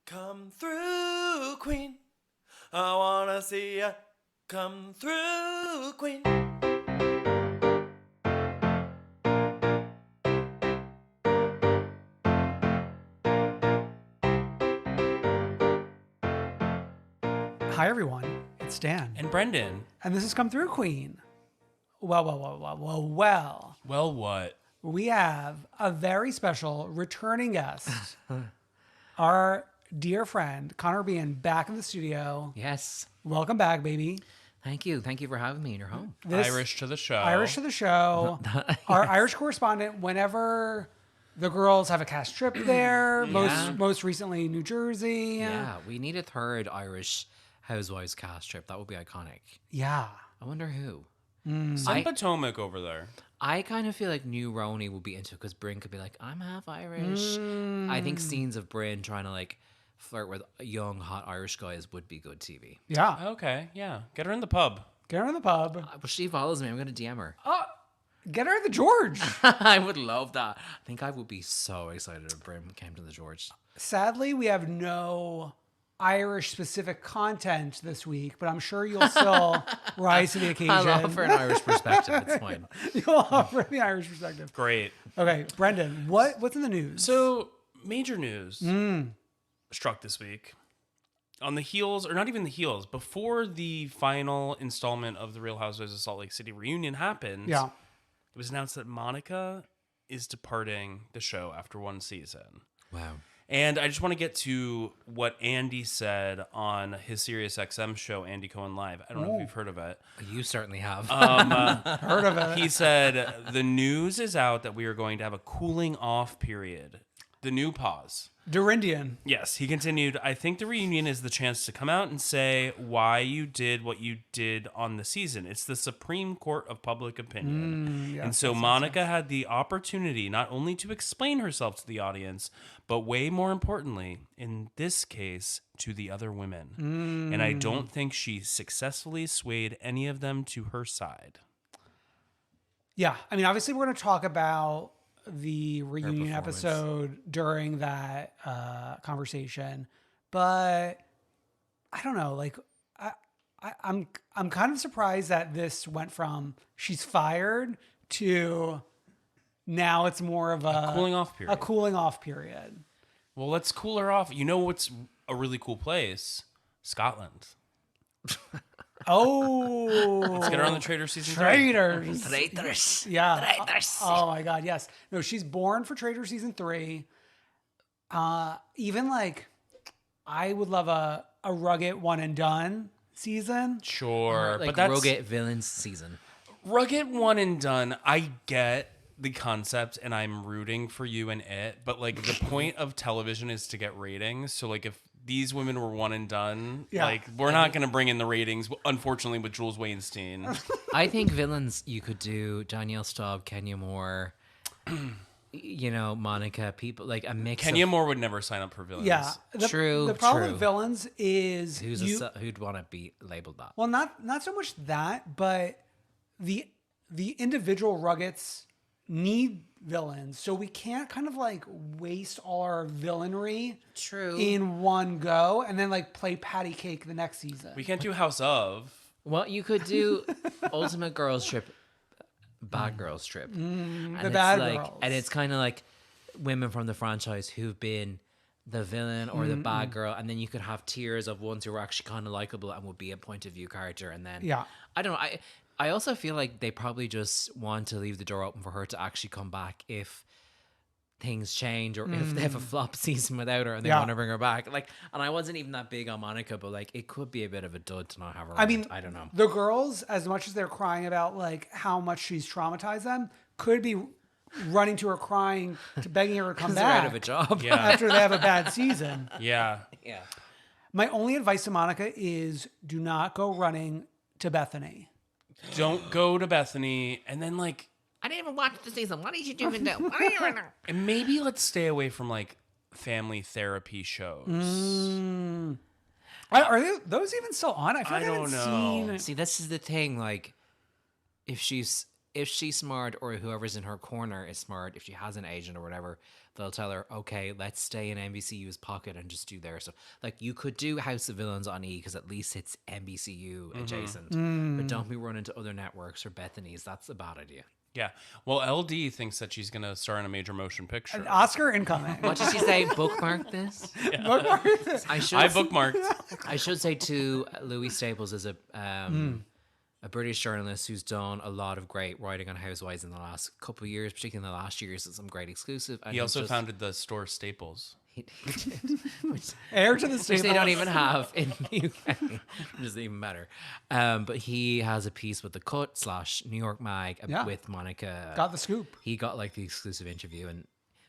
Come through, Queen. I wanna see ya. Come through, Queen. Hi, everyone. It's Dan. And Brendan. And this has Come Through, Queen. Well. Well, what? We have a very special returning guest. Our dear friend, Conor Behan, back in the studio. Yes. Welcome back, baby. Thank you. Thank you for having me in your home. Irish to the show. Irish to the show. Yes. Our Irish correspondent, whenever the girls have a cast trip there, Yeah. most recently New Jersey. Yeah, we need a third Irish Housewives cast trip. That would be iconic. Yeah. I wonder who. Some Potomac over there. I kind of feel like New Roni would be into it because Bryn could be like, I'm half Irish. I think scenes of Bryn trying to like flirt with young, hot Irish guys would be good TV. Yeah. Okay, yeah. Get her in the pub. Get her in the pub. Well, she follows me. I'm going to DM her. Get her in the George. I would love that. I think I would be so excited if Bryn came to the George. Sadly, we have no Irish-specific content this week, but I'm sure you'll still rise to the occasion. I'll offer an Irish perspective. It's fine. You'll offer the Irish perspective. Great. Okay, Brendan, what's in the news? So, major news struck this week. On the heels, or not even the heels, before the final installment of the Real Housewives of Salt Lake City reunion happened, yeah. it was announced that Monica is departing the show after one season. Wow. And I just want to get to what Andy said on his SiriusXM show, Andy Cohen Live. I don't know if you've heard of it. You certainly have. Heard of it. He said, the news is out that we are going to have a cooling off period. The new pause. Dorindian. Yes, he continued, I think the reunion is the chance to come out and say why you did what you did on the season. It's the Supreme Court of public opinion. Yes, and so Monica had the opportunity not only to explain herself to the audience, but way more importantly, in this case, to the other women. And I don't think she successfully swayed any of them to her side. Yeah, I mean, obviously we're going to talk about the reunion performance. episode during that conversation, but I don't know. Like, I'm kind of surprised that this went from she's fired to now it's more of a Cooling off period. A cooling off period. Well, let's cool her off. You know what's a really cool place? Scotland. Oh, Let's get her on the Traitors season 3. Traitors. Traitors. Yeah. Traitors. Oh my God. Yes. No, she's born for Traitors season 3. Even like, I would love a rugged one and done season. Sure, Like but that's Rogate Villains season. rugged one and done. I get the concept, and I'm rooting for you and it. But like, the point of television is to get ratings. So like, if these women were one and done, Yeah. like we're not going to bring in the ratings. Unfortunately, with Jules Weinstein. I think villains you could do Danielle Staub, Kenya Moore, you know, Monica, people like a mix. Kenya of Moore would never sign up for villains. Yeah. True, The problem true. with villains is who'd want to be labeled that. well, not so much that, but the individual ruggets need villains, so we can't kind of like waste all our villainry True. in one go and then like play patty cake the next season. We can't do House of. Well, you could do Ultimate Girls Trip, Bad Girls Trip, and the it's bad like, girls. and it's kind of like women from the franchise who've been the villain or the bad girl, and then you could have tiers of ones who are actually kind of likable and would be a point of view character, and then Yeah. I don't know. I also feel like they probably just want to leave the door open for her to actually come back if things change or if they have a flop season without her and they Yeah. want to bring her back. Like, and I wasn't even that big on Monica, but like it could be a bit of a dud to not have her. I around. mean, I don't know. The girls, as much as they're crying about like how much she's traumatized them, could be running to her crying, to begging her to come They're back out of a job. Yeah. after they have a bad season. Yeah. Yeah. My only advice to Monica is do not go running to Bethany. Don't go to Bethany, and then like, I didn't even watch the season. What did you even do? What are you doing? and maybe let's stay away from like family therapy shows. Are those even still on? I feel like I I haven't don't know. seen. See, this is the thing. Like, if she's smart or whoever's in her corner is smart, if she has an agent or whatever, they'll tell her, okay, let's stay in NBCU's pocket and just do their stuff. Like, you could do House of Villains on E because at least it's NBCU adjacent, but don't be running to other networks or Bethany's. That's a bad idea. Yeah. Well, LD thinks that she's going to star in a major motion picture. An Oscar incoming. What did she say? Bookmark this? Bookmark this. I bookmarked. I should say too, Louis Staples is a British journalist who's done a lot of great writing on Housewives in the last couple of years, particularly in the last years, some great exclusive. And He also founded the store Staples. He did. Heir to the Which Staples. they don't even have in the UK, which is even better. But he has a piece with The Cut / New York Mag with Monica. Got the scoop. He got like the exclusive interview, and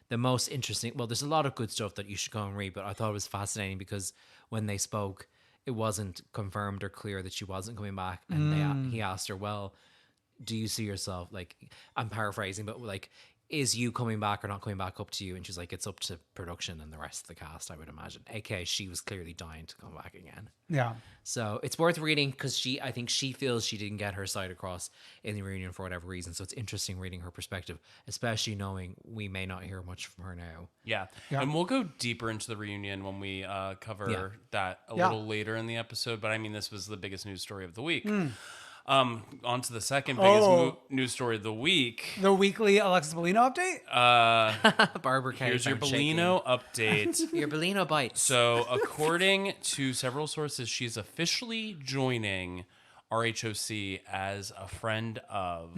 the most interesting. Well, there's a lot of good stuff that you should go and read, but I thought it was fascinating because when they spoke, it wasn't confirmed or clear that she wasn't coming back, and he asked her, "Well, do you see yourself?" Like, I'm paraphrasing, but like, is you coming back or not coming back up to you? And she's like, it's up to production and the rest of the cast, I would imagine. AKA, she was clearly dying to come back again. Yeah. So it's worth reading because I think she feels she didn't get her side across in the reunion for whatever reason. So it's interesting reading her perspective, especially knowing we may not hear much from her now. Yeah. And we'll go deeper into the reunion when we cover that a little later in the episode. But I mean, this was the biggest news story of the week. On to the second biggest news story of the week. The weekly Alexis Bellino update? Barbara Kate. Here's your Bellino update. Your Bellino bites. So, according to several sources, she's officially joining RHOC as a friend of.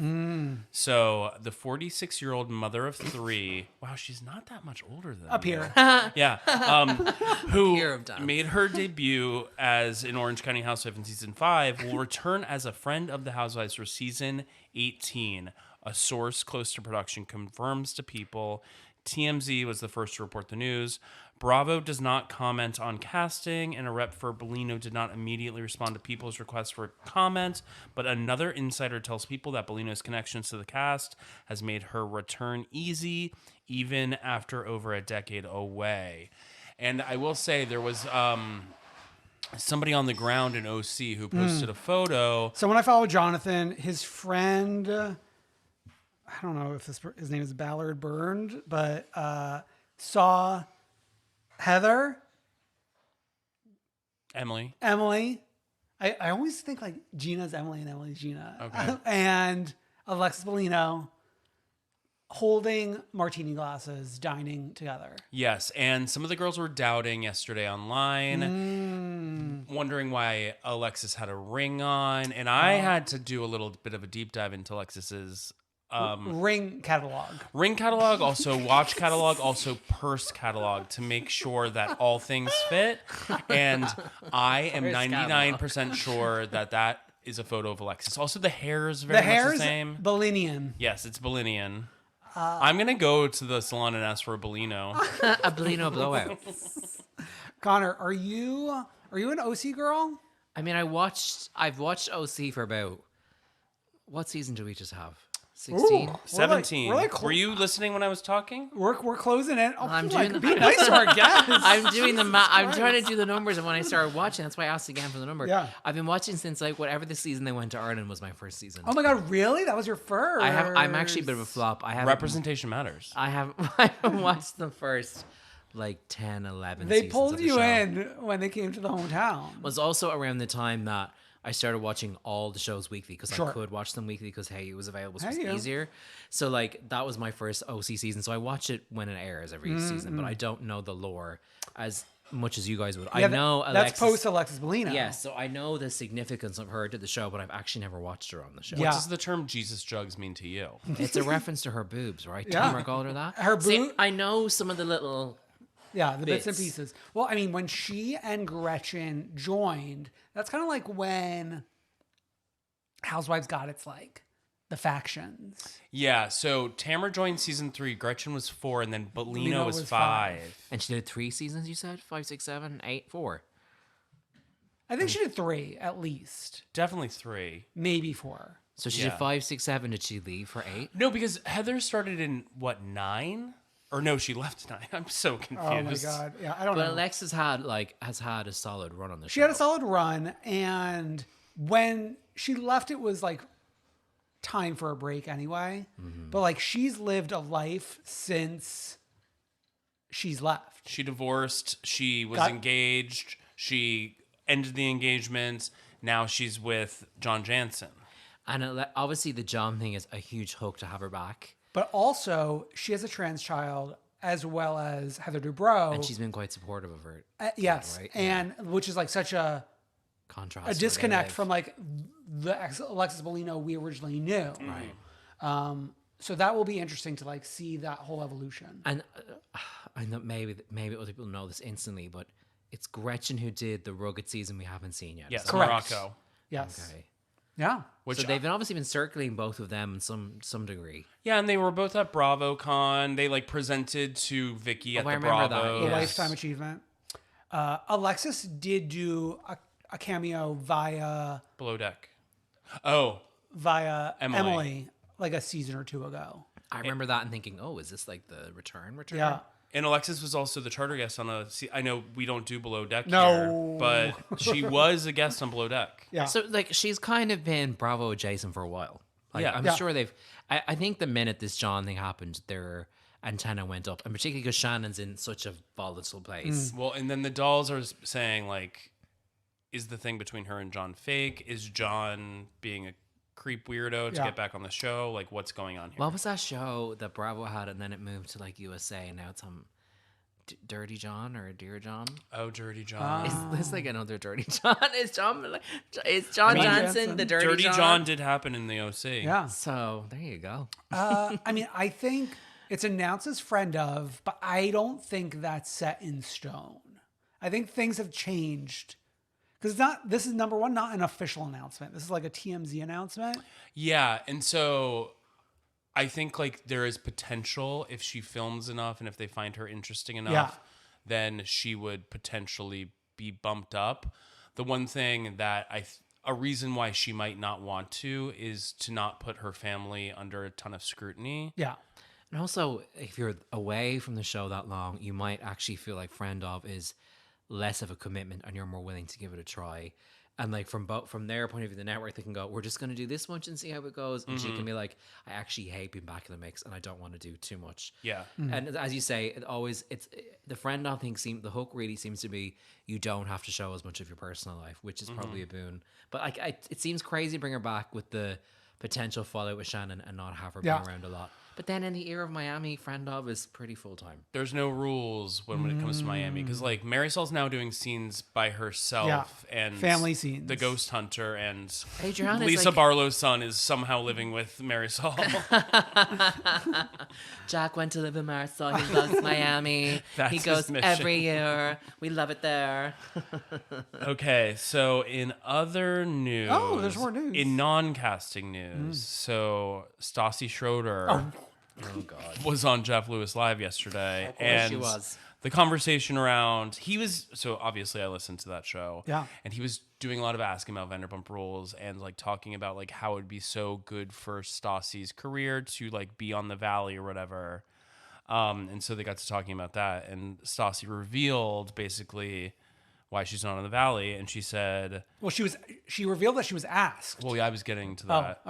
So, the 46-year-old mother of 3, wow, she's not that much older than Up you. here. Yeah. Who Year of time. made her debut as an Orange County housewife in season 5, will return as a friend of the Housewives for season 18. A source close to production confirms to People. TMZ was the first to report the news. Bravo does not comment on casting, and a rep for Bellino did not immediately respond to People's request for comment, but another insider tells People that Bellino's connections to the cast has made her return easy, even after over a decade away. And I will say there was somebody on the ground in OC who posted a photo. So when I follow Jonathan, his friend, I don't know if his name is Ballard Burned, but saw Heather, Emily. I always think like Gina's Emily and Emily's Gina. Okay. And Alexis Bellino holding martini glasses, dining together. Yes, and some of the girls were doubting yesterday online, wondering why Alexis had a ring on, and I had to do a little bit of a deep dive into Alexis's ring catalog, also watch catalog, also purse catalog to make sure that all things fit. And I am 99% sure that is a photo of Alexis. Also, the hair is very much the same. Bellinian. Yes, it's Bellinian. I'm going to go to the salon and ask for a Bellino. A Bellino blowout. Connor, are you an OC girl? I mean, I've watched OC for about, what season do we just have? 16? Ooh. 17. We're like Were you listening when I was talking? We're closing it. Oh, I'm like, doing be nice to our guests. I'm doing the I'm trying to do the numbers, and when I started watching, that's why I asked again for the number. Yeah. I've been watching since like whatever the season they went to Ireland was my first season. Oh my God, really? That was your first? I'm actually a bit of a flop. Representation matters. I haven't watched the first like 10, 11 They seasons pulled of the you show. in when they came to the hometown. It was also around the time that I started watching all the shows weekly because I could watch them weekly because Hey, it was available, so it was easier. So like that was my first OC season. So I watch it when it airs every season, but I don't know the lore as much as you guys would. Yeah, I know that's post Alexis Bellino. Yes, so I know the significance of her to the show, but I've actually never watched her on the show. What does the term Jesus Jugs mean to you? It's a reference to her boobs, right? Yeah. Tamara called her that. Her See, boob- I know some of the little. Yeah, the bits and Bits. pieces. Well, I mean, when she and Gretchen joined, that's kind of like when Housewives got its like the factions. Yeah, so Tamara joined season 3, Gretchen was 4, and then Bellino was 5. And she did 3 seasons, you said? 5, 6, 7, 8, 4. I think she did 3 at least, Definitely 3. maybe 4. So she Yeah. did 5, 6, 7. Did she leave for 8? No, because Heather started in, 9? Or no, she left 9. I'm so confused. Oh my God, yeah, I don't But know. Alexis has had a solid run on the show. She had a solid run, and when she left, it was like time for a break anyway. But like she's lived a life since she's left. She divorced. She was Got- engaged. She ended the engagement. Now she's with John Jansen. And obviously the John thing is a huge hook to have her back. But also, she has a trans child as well as Heather Dubrow. And she's been quite supportive of her. Yes. right? And which is like such a Contrast. a to disconnect live. from like the Alexis Bellino we originally knew. Right. So that will be interesting to like see that whole evolution. And I know maybe other people know this instantly, but it's Gretchen who did the rugged season we haven't seen yet. Yes, Is that Correct. Morocco. Yes. okay? Yeah. Which So they've obviously been circling both of them in some degree. yeah, and they were both at BravoCon. They like presented to Vicky at I the remember that, Bravo. The yes. Lifetime Achievement. Alexis did do a cameo via Below Deck. Oh, Emily. Emily like a season or two ago. I remember that and thinking, oh, is this like the return? Yeah. and Alexis was also the charter guest on a. I know we don't do Below Deck No. here, but she was a guest on Below Deck. Yeah. So like she's kind of been Bravo adjacent for a while. Like, Yeah. I'm Yeah. sure they've. I think the minute this John thing happened, their antenna went up, and particularly because Shannon's in such a volatile place. Well, and then the dolls are saying like, is the thing between her and John fake? Is John being a creep weirdo to Yeah. get back on the show? Like, what's going on here? What was that show that Bravo had, and then it moved to like USA, and now it's on Dirty John or Dear John? Oh, Dirty John. Is this like another Dirty John? Is John Jansen Jansen. the Dirty, Dirty John? John did happen in the OC. Yeah. So there you go. I mean, I think it's announced as friend of, but I don't think that's set in stone. I think things have changed. Because this is number one, not an official announcement. This is like a TMZ announcement. Yeah, and so I think like there is potential if she films enough and if they find her interesting enough, then she would potentially be bumped up. The one thing that a reason why she might not want to is to not put her family under a ton of scrutiny. Yeah. And also, if you're away from the show that long, you might actually feel like friend of is less of a commitment and you're more willing to give it a try. And like from their point of view, the network, they can go, we're just going to do this much and see how it goes. And she can be like, I actually hate being back in the mix and I don't want to do too much. Yeah. And as you say, it's the friend of thing the hook really seems to be you don't have to show as much of your personal life, which is probably a boon. But it seems crazy to bring her back with the potential fallout with Shannon and not have her be around a lot. But then in the era of Miami, friend of is pretty full time. There's no rules when it comes to Miami because like Marisol's now doing scenes by herself and Family scenes. The Ghost Hunter and Adriana is Lisa like- Barlow's son is somehow living with Marisol. Jack went to live in Marisol. He loves Miami. That's He his goes mission. every year. We love it there. Okay, so in other news, Oh, there's more news. In non-casting news, so Stassi Schroeder Oh God. was on Jeff Lewis Live yesterday, course and she was. the conversation around so obviously I listened to that show, Yeah. and he was doing a lot of asking about Vanderpump Rules and like talking about like how it'd be so good for Stassi's career to like be on the Valley or whatever, and so they got to talking about that, and Stassi revealed basically why she's not on the Valley, and she said, Well, she revealed that she was asked. well, yeah, I was getting to Oh, that.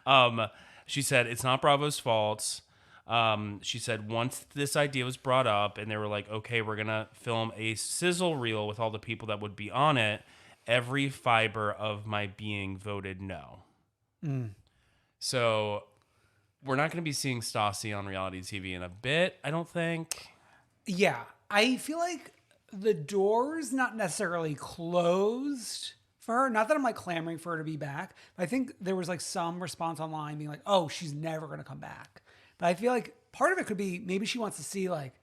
okay. She said it's not Bravo's fault. She said once this idea was brought up and they were like, okay, we're going to film a sizzle reel with all the people that would be on it, every fiber of my being voted no. So we're not going to be seeing Stassi on reality TV in a bit, I don't think. Yeah. I feel like the door's not necessarily closed for her. Not that I'm like clamoring for her to be back. But I think there was like some response online being like, oh, she's never going to come back. But I feel like part of it could be maybe she wants to see like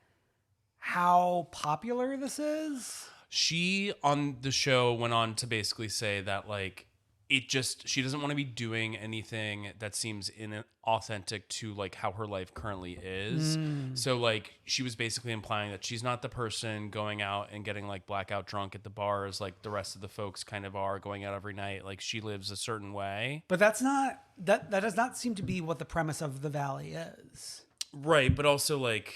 how popular this is. She on the show went on to basically say that like she doesn't want to be doing anything that seems inauthentic to like how her life currently is. So like she was basically implying that she's not the person going out and getting like blackout drunk at the bars like the rest of the folks kind of are going out every night. Like she lives a certain way. But that's not that does not seem to be what the premise of the Valley is. Right, but also like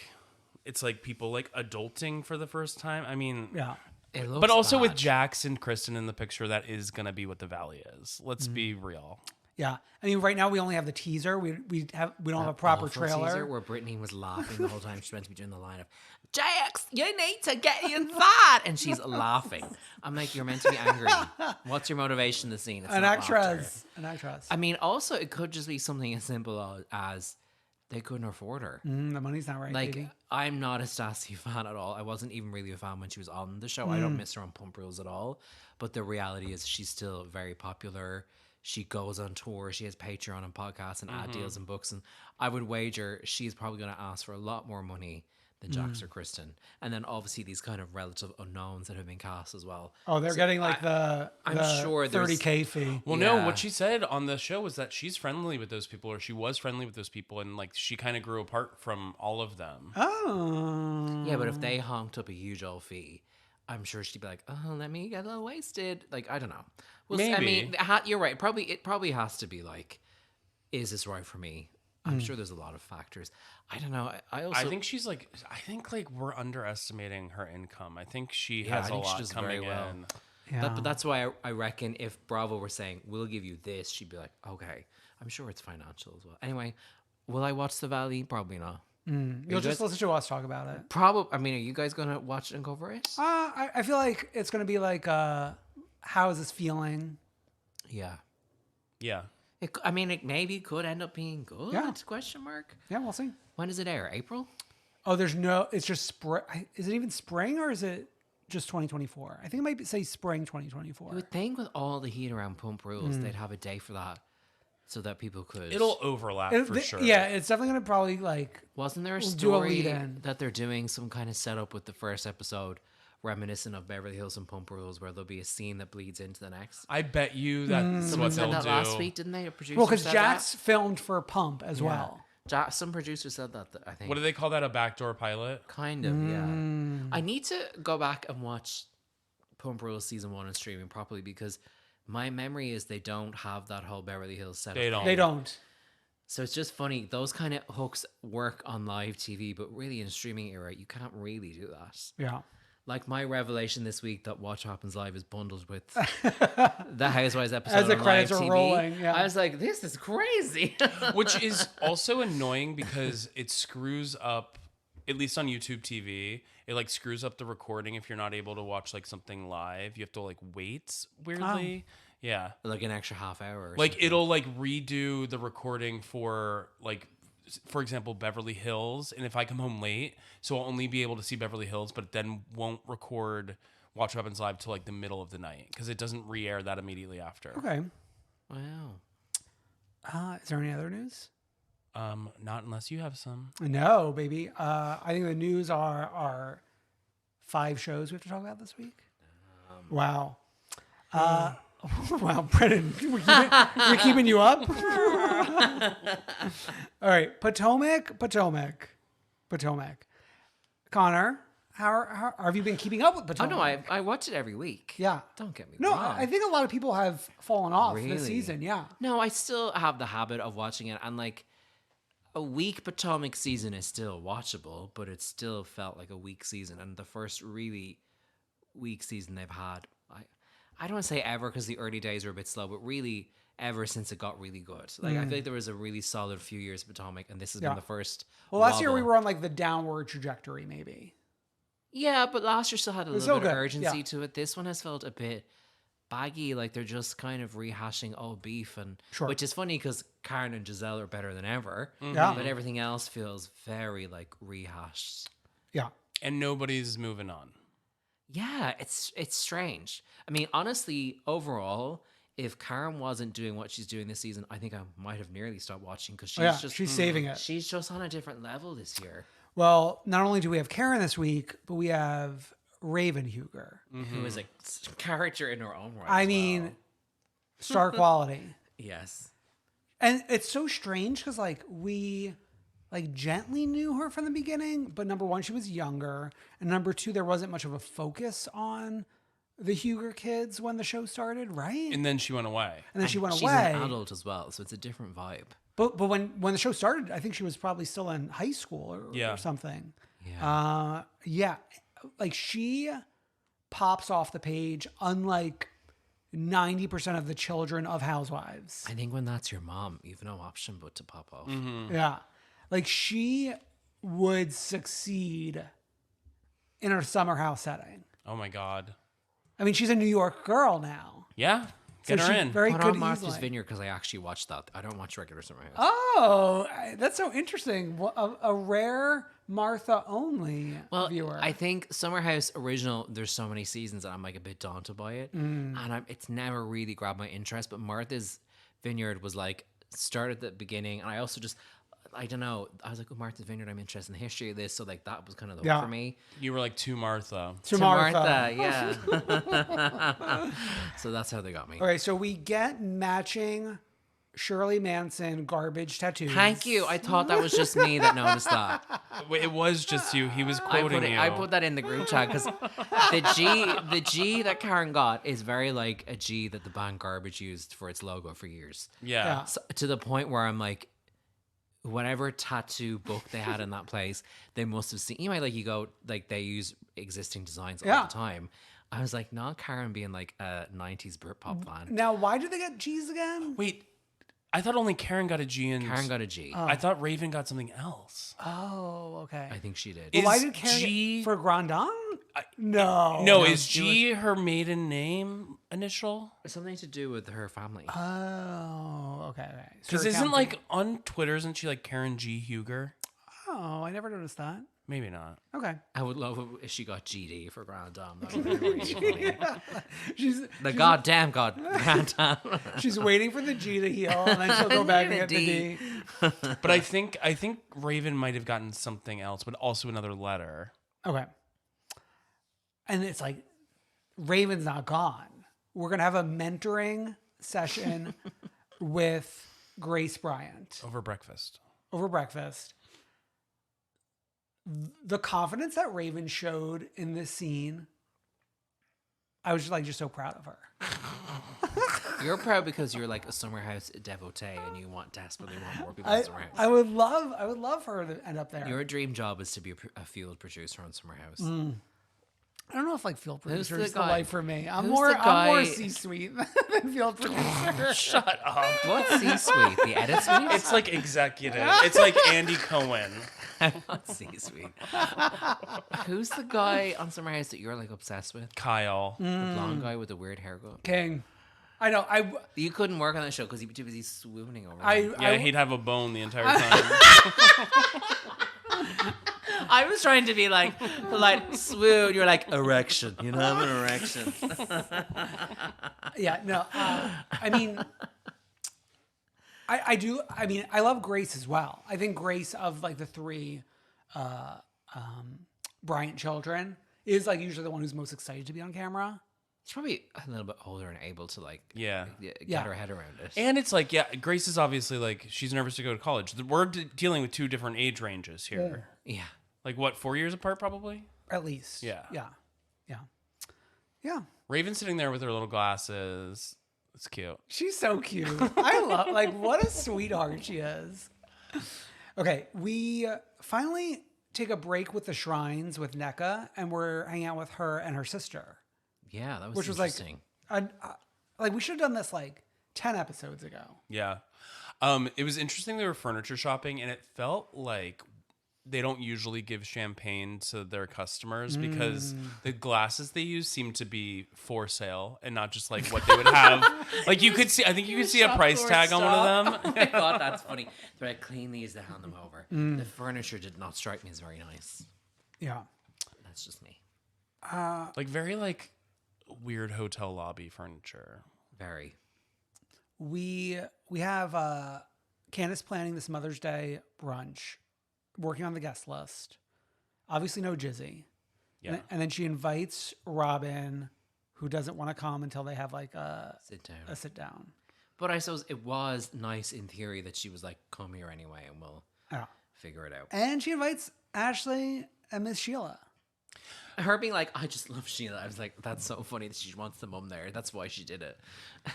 it's like people like adulting for the first time. I mean, Yeah. It looks but also with bad. Jax and Kristen in the picture, that is going to be what the Valley is. Let's be real. Yeah. I mean, right now we only have the teaser. We don't have a proper awful trailer. teaser where Brittany was laughing the whole time. She's meant to be doing the line of, Jax, you need to get inside. And she's laughing. I'm like, you're meant to be angry. What's your motivation in the scene? It's An not laughter. actress. I mean, also, it could just be something as simple as they couldn't afford her. The money's not right, Like, baby. I'm not a Stassi fan at all. I wasn't even really a fan when she was on the show. I don't miss her on Pump Rules at all. But the reality is she's still very popular. She goes on tour. She has Patreon and podcasts and ad deals and books. And I would wager she's probably going to ask for a lot more money than Jax or Kristen. And then obviously these kind of relative unknowns that have been cast as well. Oh, they're getting like the sure there's- 30K fee. Well, Yeah. no, what she said on the show was that she's friendly with those people, or she was friendly with those people, and like she kind of grew apart from all of them. Oh. Yeah, but if they honked up a huge old fee, I'm sure she'd be like, "Oh, let me get a little wasted." Like, I don't know. Well, I mean, Maybe. you're right. It probably has to be like, is this right for me? I'm sure there's a lot of factors. I don't know. I think like we're underestimating her income. I think she Yeah, has I a think she lot does very coming well. in. Yeah. but that's why I reckon if Bravo were saying we'll give you this, she'd be like, okay. I'm sure it's financial as well. Anyway, will I watch The Valley? Probably not. You'll just listen to us talk about it. Probably. I mean, are you guys gonna watch it and cover it? I feel like it's going to be like, how is this feeling? Yeah. Yeah. It maybe could end up being good. Yeah. Question mark. Yeah, we'll see. When does it air? April? Oh, it's just spring. Is it even spring or is it just 2024? I think it might say spring 2024. You would think with all the heat around Pump Rules, they'd have a day for that, so that people could. It'll overlap for sure. Yeah, it's definitely going to probably like, Wasn't there a do a story lead-in. that they're doing some kind of setup with the first episode, reminiscent of Beverly Hills and Pump Rules, where there'll be a scene that bleeds into the next? I bet you that's Someone what said they'll that do. last week, didn't they? A producer well, because said Jax filmed for Pump as that? well. Yeah. Some producer said that, I think. What do they call that? A backdoor pilot? Kind of, yeah. I need to go back and watch Pump Rules season 1 and streaming properly, because my memory is they don't have that whole Beverly Hills setup. They don't. They don't. So it's just funny. Those kind of hooks work on live TV, but really in a streaming era, you can't really do that. Yeah. Like my revelation this week that Watch Happens Live is bundled with the Housewives episode As the on credits live are TV. rolling, yeah. I was like, this is crazy. Which is also annoying because it screws up, at least on YouTube TV, it like screws up the recording if you're not able to watch like something live. You have to like wait weirdly. Yeah. Like an extra half hour. Or Like something. it'll like redo the recording for like, for example, Beverly Hills. And if I come home late, so I'll only be able to see Beverly Hills, but it then won't record Watch What Happens Live till like the middle of the night because it doesn't re-air that immediately after. Okay. Wow. Is there any other news? Not unless you have some. No, baby. I think the news are 5 shows we have to talk about this week. Wow. Wow, Brennan, we're keeping you up. All right, Potomac. Connor, how have you been keeping up with Oh, Potomac? no, I watch it every week. Yeah. Don't get me No, wrong. I think a lot of people have fallen off this Really? season. Yeah. No, I still have the habit of watching it. And like a weak Potomac season is still watchable, but it still felt like a weak season. And the first really weak season they've had, I don't want to say ever because the early days were a bit slow, but really ever since it got really good. Like I feel like there was a really solid few years of Potomac, and this has been the first. Well, last year we wobble. were on like the downward trajectory, maybe. Yeah, but last year still had a was little so bit of good, urgency yeah. to it. This one has felt a bit baggy, like they're just kind of rehashing old beef, and Sure. which is funny because Karen and Giselle are better than ever. Yeah. But everything else feels very like rehashed. Yeah. And nobody's moving on. Yeah, it's strange. I mean, honestly, overall, if Karen wasn't doing what she's doing this season, I think I might have nearly stopped watching because She's saving it. She's just on a different level this year. Well, not only do we have Karen this week, but we have Raven Huger. Who is a character in her own right. I as mean, well. star quality. Yes. And it's so strange because like we like gently knew her from the beginning, but number one, she was younger, and number two, there wasn't much of a focus on the Huger kids when the show started, right? And then she went away. And then she went She's away. an adult as well, so it's a different vibe. But when the show started, I think she was probably still in high school or something. Yeah. Yeah. Like she pops off the page unlike 90% of the children of housewives. I think when that's your mom, you've no option but to pop off. Yeah. Like she would succeed in her summer house setting. Oh my God. I mean, she's a New York girl now. Yeah. Get So her she in. very Put could on Martha's easily. Vineyard because I actually watched that. I don't watch regular Summer House. Oh, that's so interesting. A rare Martha only viewer. I think Summer House original, there's so many seasons and I'm like a bit daunted by it. And it's never really grabbed my interest. But Martha's Vineyard was like, started at the beginning. And I also just, I don't know, I was like, oh, Martha's Vineyard, I'm interested in the history of this. So like that was kind of the hook for me. You were like to Martha. to Martha. Yeah. So that's how they got me. Okay, so we get matching Shirley Manson garbage tattoos. Thank you. I thought that was just me that noticed that. Wait, it was just you. He was quoting you. I put that in the group chat because the G that Karen got is very like a G that the band Garbage used for its logo for years. Yeah. So, to the point where I'm like, whatever tattoo book they had in that place, they must have seen. You know, like you go, like they use existing designs all the time. I was like, not Karen being like a 90s Britpop fan. Now, why did they get G's again? Wait, I thought only Karen got a G and Karen got a G. I thought Raven got something else. Oh, okay. I think she did. Well, why Is did Karen G- get for Grandin? No. No, is G her maiden name initial? Something to do with her family. Oh, okay. Because isn't like on Twitter, isn't she like Karen G. Huger? Oh, I never noticed that. Maybe not. Okay. I would love it if she got GD for Grand Dame. That would be really funny. She's Goddamn Grand Dame. she's waiting for the G to heal, and then she'll go back and get the D. But I think Raven might have gotten something else, but also another letter. Okay. And it's like, Raven's not gone. We're going to have a mentoring session with Grace Bryant Over breakfast. over breakfast. The confidence that Raven showed in this scene, I was just so proud of her. You're proud because you're like a Summer House devotee and you desperately want more people in Summer House. I would love her to end up there. Your dream job is to be a field producer on Summer House. I don't know if like field producer the is the guy? life for me. I'm Who's more the guy? C-suite than field producer. Shut up. What C-suite? The edit suite? It's like executive. It's like Andy Cohen. Not C-suite. Who's the guy on Summer House that you're like obsessed with? Kyle. The blonde guy with the weird haircut. King. I know. You couldn't work on that show because he'd be too busy swooning over Yeah, he'd have a bone the entire time. I was trying to be like swoon. You're like erection. You know, I'm an erection. Yeah, no. I mean, I do. I mean, I love Grace as well. I think Grace of like the three Bryant children is like usually the one who's most excited to be on camera. She's probably a little bit older and able to like Yeah. get her head around it. And it's like, yeah, Grace is obviously like, she's nervous to go to college. We're dealing with two different age ranges here. Yeah. Like what, 4 years apart probably? At least. Yeah. Yeah. Raven's sitting there with her little glasses. It's cute. She's so cute. I love, like, what a sweetheart she is. Okay, we finally take a break with the shrines with NECA, and we're hanging out with her and her sister. Yeah, that was Which was interesting. like we should have done this like 10 episodes ago. Yeah. It was interesting. They were furniture shopping, and it felt like they don't usually give champagne to their customers because the glasses they use seem to be for sale and not just like what they would have. Like you could see, I think you could see a price tag on one of them. Oh my God, that's funny. They're like, clean these to hand them over. The furniture did not strike me as very nice. Yeah. That's just me. Like very like weird hotel lobby furniture. Very. We have Candace planning this Mother's Day brunch, working on the guest list. Obviously no Jizzy. Yeah. And then she invites Robin, who doesn't want to come until they have like a sit down. But I suppose it was nice in theory that she was like, come here anyway and we'll figure it out. And she invites Ashley and Miss Sheila. Her being like, I just love Sheila. I was like, that's so funny that she wants the mum there. That's why she did it.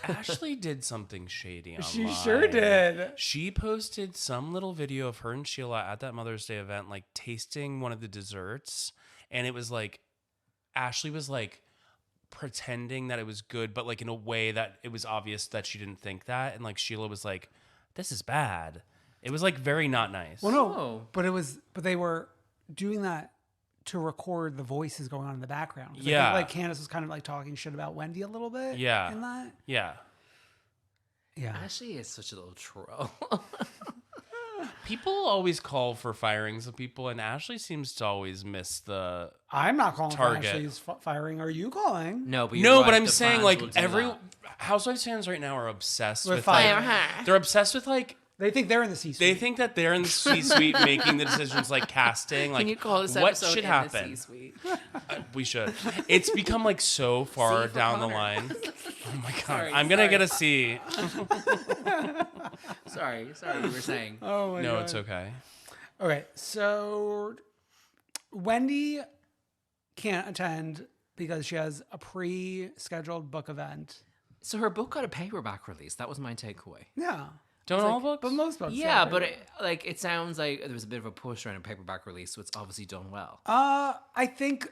Ashley did something shady online. She sure did. She posted some little video of her and Sheila at that Mother's Day event, like tasting one of the desserts. And it was like, Ashley was like pretending that it was good, but like in a way that it was obvious that she didn't think that. And like Sheila was like, this is bad. It was like very not nice. Well, no, Oh. but they were doing that to record the voices going on in the background. 'Cause I Yeah. think, like Candace was kind of like talking shit about Wendy a little bit. Yeah. In that. Yeah. Yeah. Ashley is such a little troll. People always call for firings of people, and Ashley seems to always miss the. I'm not calling Target. for Ashley's firing. Are you calling? No, but No, you're but right, I'm the saying fans like will do every that. Housewives fans right now are obsessed With with like, fire. they're obsessed with like They think they're in the C-suite. they think that they're in the C-suite making the decisions, like casting, like Can you call this what episode should in happen. the C-suite? We should. It's become like so far C for down the Connor. line. Oh my god, Sorry, I'm gonna sorry. get a C. Sorry, you were saying. Oh my No, god. it's okay. Okay, so Wendy can't attend because she has a pre-scheduled book event. So her book got a paperback release. That was my takeaway. Yeah. Don't all books? But most books. Yeah, are but it sounds like there was a bit of a push around a paperback release, so it's obviously done well. I think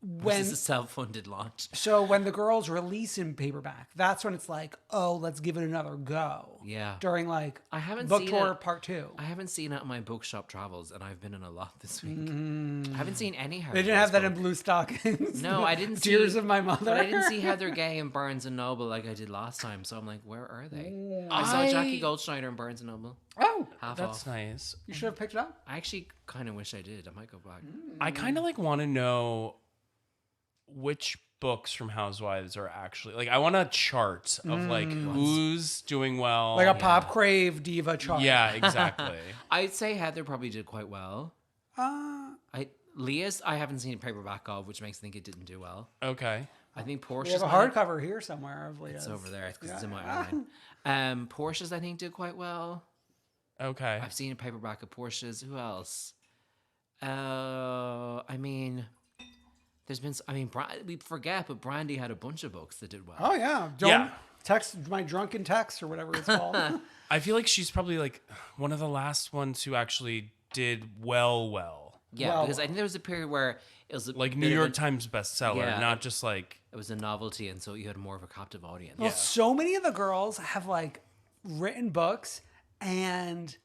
This when is a self-funded launch. so when the girls release in paperback, that's when it's like, oh, let's give it another go. Yeah. During like I haven't book seen tour it. part 2. I haven't seen it on my bookshop travels, and I've been in a lot this week. I haven't seen any Harry They didn't have that in book. Blue Stockings. No, I didn't see Tears of My Mother. But I didn't see Heather Gay in Barnes and Noble like I did last time. So I'm like, where are they? I saw Jackie Goldschneider in Barnes and Noble. Oh, Half That's off. nice. you should have picked it up. I actually kind of wish I did. I might go back. I kind of like want to know which books from Housewives are actually like. I want a chart of like who's doing well. Like a pop crave diva chart. Yeah, exactly. I'd say Heather probably did quite well. Leah's I haven't seen a paperback of, which makes me think it didn't do well. Okay. I think We Portia's have a might- hardcover here somewhere of Leah's. It's over there because it's in my outline. Portia's I think did quite well. Okay. I've seen a paperback of Portia's. Who else? I mean, there's been. We forget, but Brandy had a bunch of books that did well. Oh yeah. Don't Yeah. text my drunken text or whatever it's called. I feel like she's probably like one of the last ones who actually did well. Yeah, Well, because I think there was a period where it was a Like bit New of York a- Times bestseller, Yeah. not just like It was a novelty, and so you had more of a captive audience. Well, so many of the girls have like written books and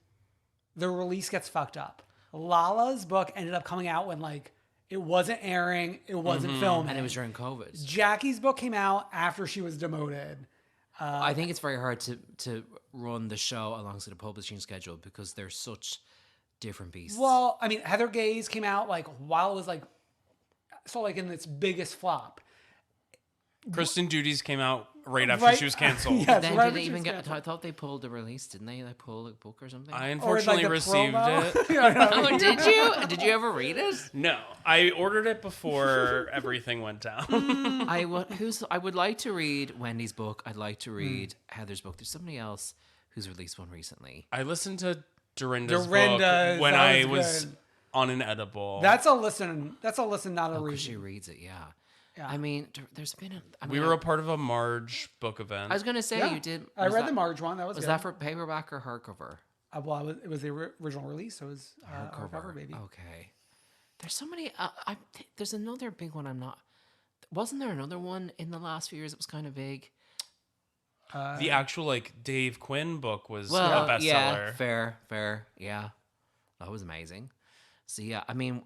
the release gets fucked up. Lala's book ended up coming out when like it wasn't airing, it wasn't filming. And it was during COVID. Jackie's book came out after she was demoted. I think it's very hard to run the show alongside a publishing schedule because they're such different beasts. Well, I mean, Heather Gay's came out like while it was like so like in its biggest flop. Kristen Duty's came out right after Right- she was canceled. Yes, then right did when they she even was get? canceled. I thought they pulled the release, didn't they? Like pull a book or something. I Or, unfortunately the received promo. it. Yeah, I know. Oh, did you? Did you ever read it? No, I ordered it before everything went down. I would like to read Wendy's book. I'd like to read Heather's book. There's somebody else who's released one recently. I listened to Dorinda's Dorinda's, book when that I was was good. on an edible. That's a listen, not a Oh, read. because she reads it, yeah. Yeah. I mean, there's been we were a part of a Marge book event. I was gonna say Yeah. you did. I was read that- the Marge one. That was Was good. that for paperback or hardcover? Well, it was the original release, so it was hardcover, baby. Okay. There's so many. There's another big one. I'm not. Wasn't there another one in the last few years that was kind of big? The actual like Dave Quinn book was Well, a bestseller. yeah, fair. Yeah, that was amazing. So yeah, I mean,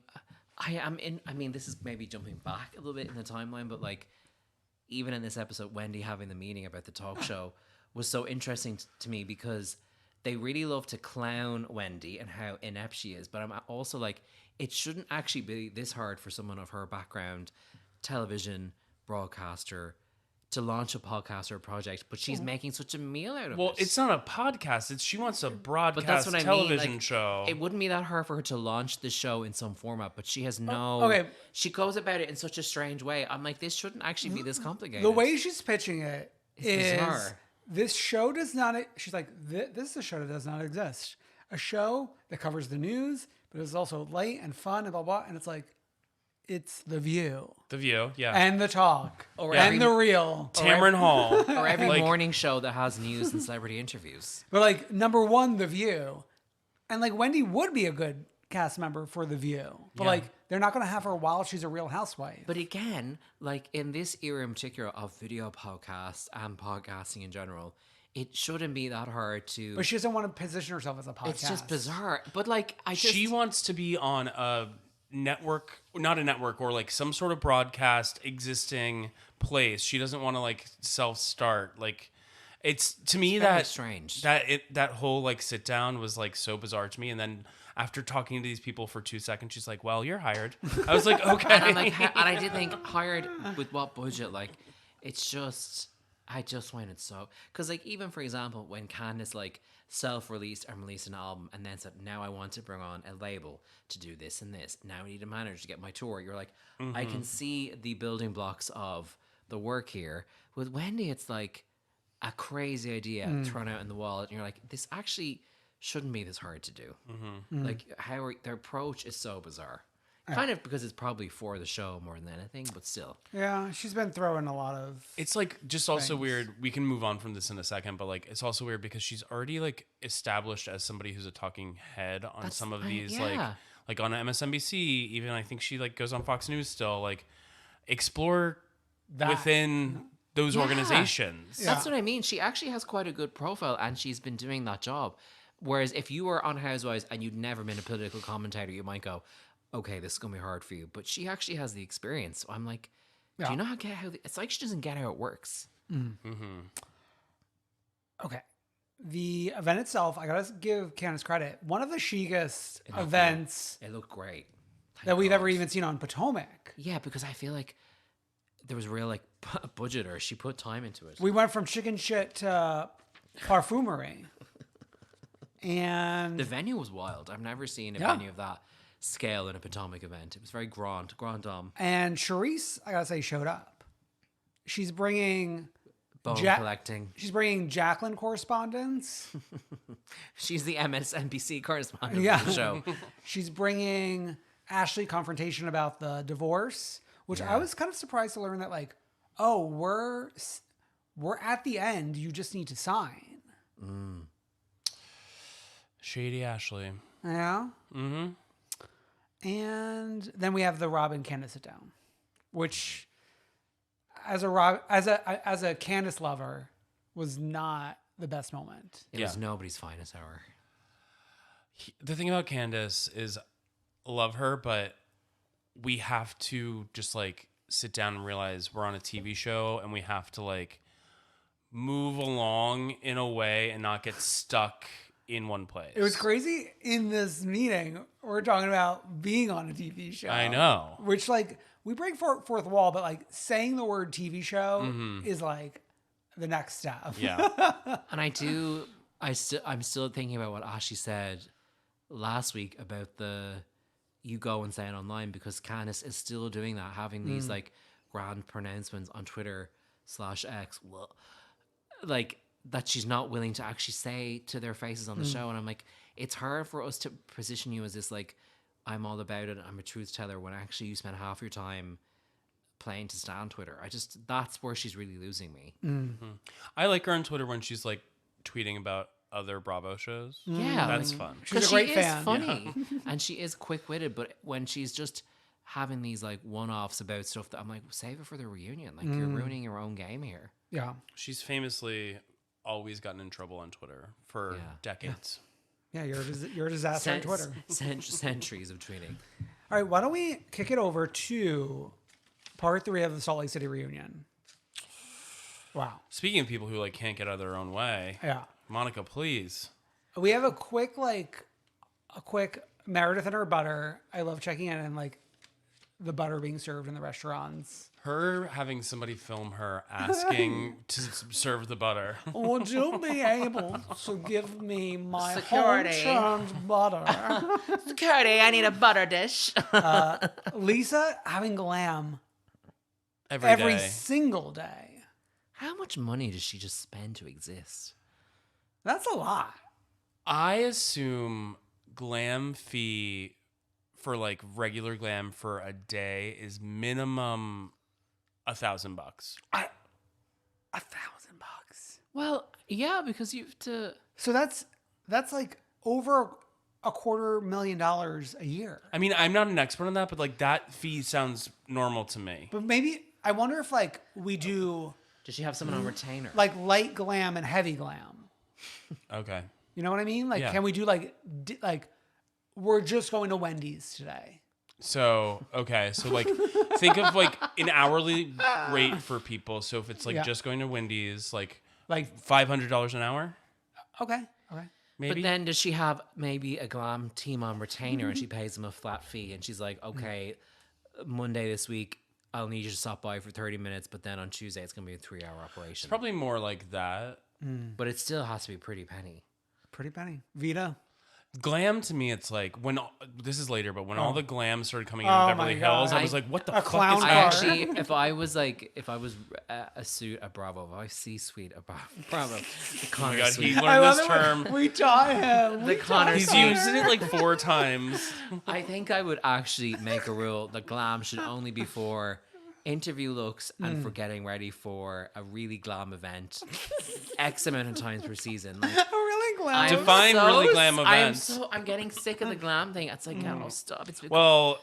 this is maybe jumping back a little bit in the timeline, but like, even in this episode, Wendy having the meeting about the talk show was so interesting to me because they really love to clown Wendy and how inept she is. But I'm also like, it shouldn't actually be this hard for someone of her background, television broadcaster, to launch a podcast or a project, but she's making such a meal out of it. Well, it's not a podcast. She wants a But broadcast that's what I television mean. Like, show. It wouldn't be that hard for her to launch the show in some format, but she has no. okay. She goes about it in such a strange way. I'm like, this shouldn't actually be this complicated. The way she's pitching it It's is bizarre. this show does not. She's like, this is a show that does not exist. A show that covers the news, but is also light and fun and blah blah. And it's like, it's The View The View, yeah. and The Talk Or and every- The Real. Tamron Hall. or every like- morning show that has news and celebrity interviews. But like number one, The View, and like Wendy would be a good cast member for The View. But Yeah. like they're not going to have her while she's a Real Housewife. But again, like in this era in particular of video podcasts and podcasting in general, it shouldn't be that hard to. But she doesn't want to position herself as a podcast. It's just bizarre. But like, she wants to be on a network, not a network, or like some sort of broadcast existing place. She doesn't want to like self-start. Like, it's to me that strange. That whole like sit down was like so bizarre to me. And then after talking to these people for 2 seconds, she's like, "Well, you're hired." I was like, "Okay." And I'm like, and I did think hired with what budget? Like, it's just. I just find it so, because like even for example when Candace like self-released and released an album and then said, now I want to bring on a label to do this and this, now I need a manager to get my tour, you're like, I can see the building blocks of the work here. With Wendy it's like a crazy idea thrown out in the wall and you're like, this actually shouldn't be this hard to do. Like how their approach is so bizarre. Kind of because it's probably for the show more than anything, but still. Yeah, she's been throwing a lot of. It's like just also weird. We can move on from this in a second, but like it's also weird because she's already like established as somebody who's a talking head on some of these like on MSNBC. Even I think she like goes on Fox News still. Like explore within those organizations. Yeah. That's what I mean. She actually has quite a good profile, and she's been doing that job. Whereas if you were on Housewives and you'd never been a political commentator, you might go, okay, this is going to be hard for you. But she actually has the experience. So I'm like, do you know how it's like she doesn't get how it works. Okay. The event itself, I got to give Candace credit. One of the chicest events It looked great. that we've ever even seen on Potomac. Yeah, because I feel like there was real like budget, or she put time into it. We went from chicken shit to parfumery. And the venue was wild. I've never seen a venue of that scale in a Potomac event. It was very grand dame. And Charisse, I gotta say, showed up. She's bringing Bone collecting. She's bringing Jacqueline correspondence. She's the MSNBC correspondent for the show. She's bringing Ashley confrontation about the divorce, which I was kind of surprised to learn that like, oh, we're at the end. You just need to sign. Shady Ashley. Yeah. Mm-hmm. And then we have the Rob and Candace sit down, which, as a Candace lover, was not the best moment. It was nobody's finest hour. The thing about Candace is, love her, but we have to just like sit down and realize we're on a TV show, and we have to like move along in a way and not get stuck in one place. It was crazy in this meeting. We're talking about being on a TV show. I know. Which like we break fourth wall, but like saying the word TV show is like the next step. Yeah. And I'm still thinking about what Ashley said last week about you go and say it online, because Candace is still doing that, having these like grand pronouncements on Twitter/X. Like that she's not willing to actually say to their faces on the show. And I'm like, it's hard for us to position you as this, like, I'm all about it, I'm a truth teller, when actually you spend half your time playing to stand Twitter. That's where she's really losing me. I like her on Twitter when she's like tweeting about other Bravo shows. Yeah. That's fun. She's a great fan. Is funny and she is quick-witted, but when she's just having these like one-offs about stuff that I'm like, save it for the reunion. Like you're ruining your own game here. Yeah. She's famously always gotten in trouble on Twitter for decades. Yeah, you're a disaster on Twitter. Centuries of tweeting. All right, why don't we kick it over to part 3 of the Salt Lake City reunion? Wow. Speaking of people who like can't get out of their own way. Yeah. Monica, please. We have a quick Meredith and her butter. I love checking in and like the butter being served in the restaurants. Her having somebody film her asking to serve the butter. Would you be able to give me my Security. home-churned butter? Security, I need a butter dish. Lisa having glam Every day. single day. How much money does she just spend to exist? That's a lot. I assume glam fee for like regular glam for a day is minimum $1,000. $1,000. Well, yeah, because you have to. So that's like over $250,000 a year. I mean, I'm not an expert on that, but like that fee sounds normal to me. But maybe I wonder if like we do Does she have someone on retainer? like light glam and heavy glam. Okay. You know what I mean? Like, Yeah. can we do like we're just going to Wendy's today? So, okay. So like think of like an hourly rate for people. So if it's like Yeah. just going to Wendy's, like Like, $500 an hour, okay. maybe. But then does she have maybe a glam team on retainer and she pays them a flat fee and she's like, okay, Monday this week, I'll need you to stop by for 30 minutes, but then on Tuesday it's going to be a 3-hour operation. It's probably more like that. But it still has to be a pretty penny. Pretty penny. Vita. Glam to me, it's like when this is later, but when all the glam started coming in Oh Beverly my Hills, God. I was like, "What the A fuck clown is I car. that?" actually, if I was a suit at Bravo, if I C-suite at Bravo, the Oh Conor my god, suite. he I learned love this it when term. we taught him. The Conor He's suite. used it like 4 times. I think I would actually make a rule that glam should only be for interview looks and for getting ready for a really glam event X amount of times per season. Like, really glam. I'm Define really glam events. I'm getting sick of the glam thing. It's like, oh, stop. It's Well,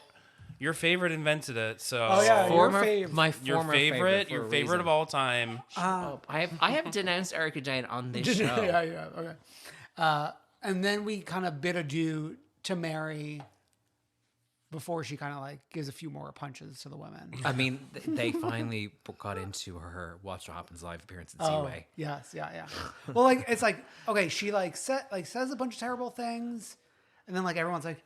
your favorite invented it, so Oh, yeah, former, your fave. my your former favorite, for your a favorite reason. of all time. I have denounced Erica Jane on this show. yeah. Okay. And then we kind of bid adieu to Mary before she kind of like gives a few more punches to the women. I mean, they finally got into her Watch What Happens live appearance at Oh, Seaway. yes, yeah. Well, like it's like okay, she like says a bunch of terrible things, and then like everyone's like,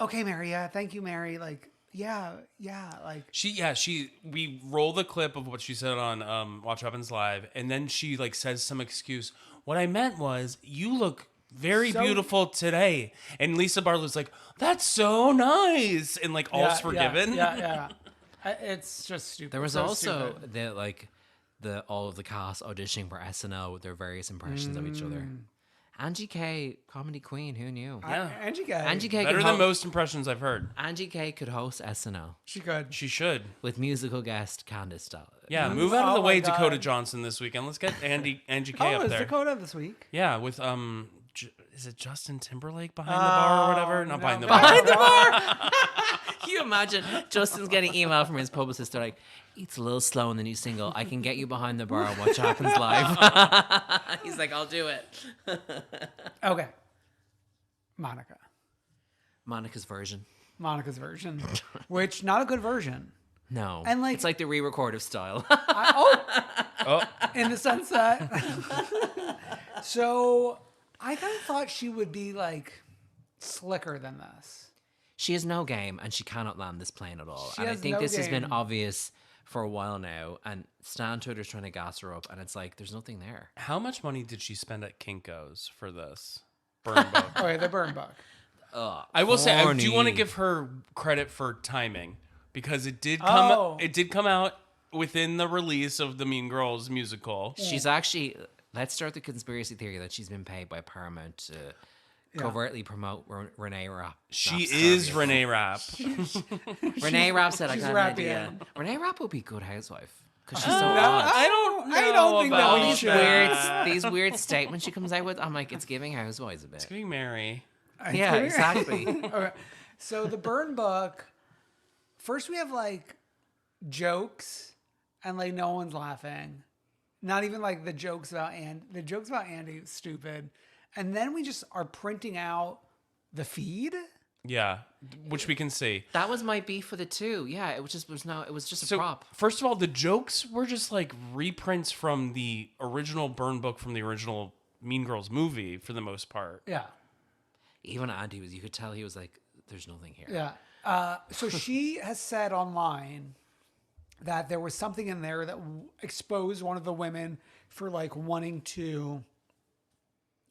okay, Mary, yeah, thank you, Mary, like yeah, like We roll the clip of what she said on Watch What Happens Live, and then she like says some excuse. What I meant was, you look very So- beautiful today. And Lisa Barlow's like, that's so nice. And like, all's forgiven. Yeah. It's just stupid. There was So also stupid. all of the cast auditioning for SNL with their various impressions of each other. Angie K, comedy queen, who knew? Yeah. Angie K. Angie K Better could than ho- most impressions I've heard. Angie K could host SNL She could. She should. with musical guest Candace Dahl. Yeah, move out of the Oh way, my God. Dakota Johnson this weekend. Let's get Angie K Oh, up it's there. Dakota this week. Yeah, with is it Justin Timberlake behind the bar or whatever? Not no, behind the behind bar. Can you imagine Justin's getting email from his publicist? They're like, it's a little slow in the new single. I can get you behind the bar and Watch What Happens live. He's like, I'll do it. Okay. Monica's version. Monica's version, which not a good version. No. And, like- it's like the re-record of Style. In the sense that. So I kind of thought she would be like slicker than this. She has no game and she cannot land this plane at all. She And I has think no this has been game. obvious for a while now. And Stan Twitter's trying to gas her up. And it's like, there's nothing there. How much money did she spend at Kinko's for this burn book? Okay, the burn book. I will say, I do want to Horny. give her credit for timing because it did come. Oh. It did come out within the release of the Mean Girls musical. She's actually, let's start the conspiracy theory that she's been paid by Paramount to covertly promote Renee Rapp. She is Renee Rapp. Renee Rapp said, I She's got an rapping. idea. Renee Rapp would be a good housewife. Because she's so No, odd. I don't think that about we These should. that. these weird statements she comes out with, I'm like, it's giving Housewives a bit. Giving Mary. Yeah, exactly. Okay. So the burn book. First, we have like jokes, and like no one's laughing. Not even like the jokes about the jokes about Andy is stupid. And then we just are printing out the Yeah, which we can see. That was my beef for the two. Yeah, it was just a prop. First of all, the jokes were just like reprints from the original burn book from the original Mean Girls movie for the most part. Yeah. Even Andy you could tell he was like, there's nothing here. Yeah. So she has said online that there was something in there that exposed one of the women for like wanting to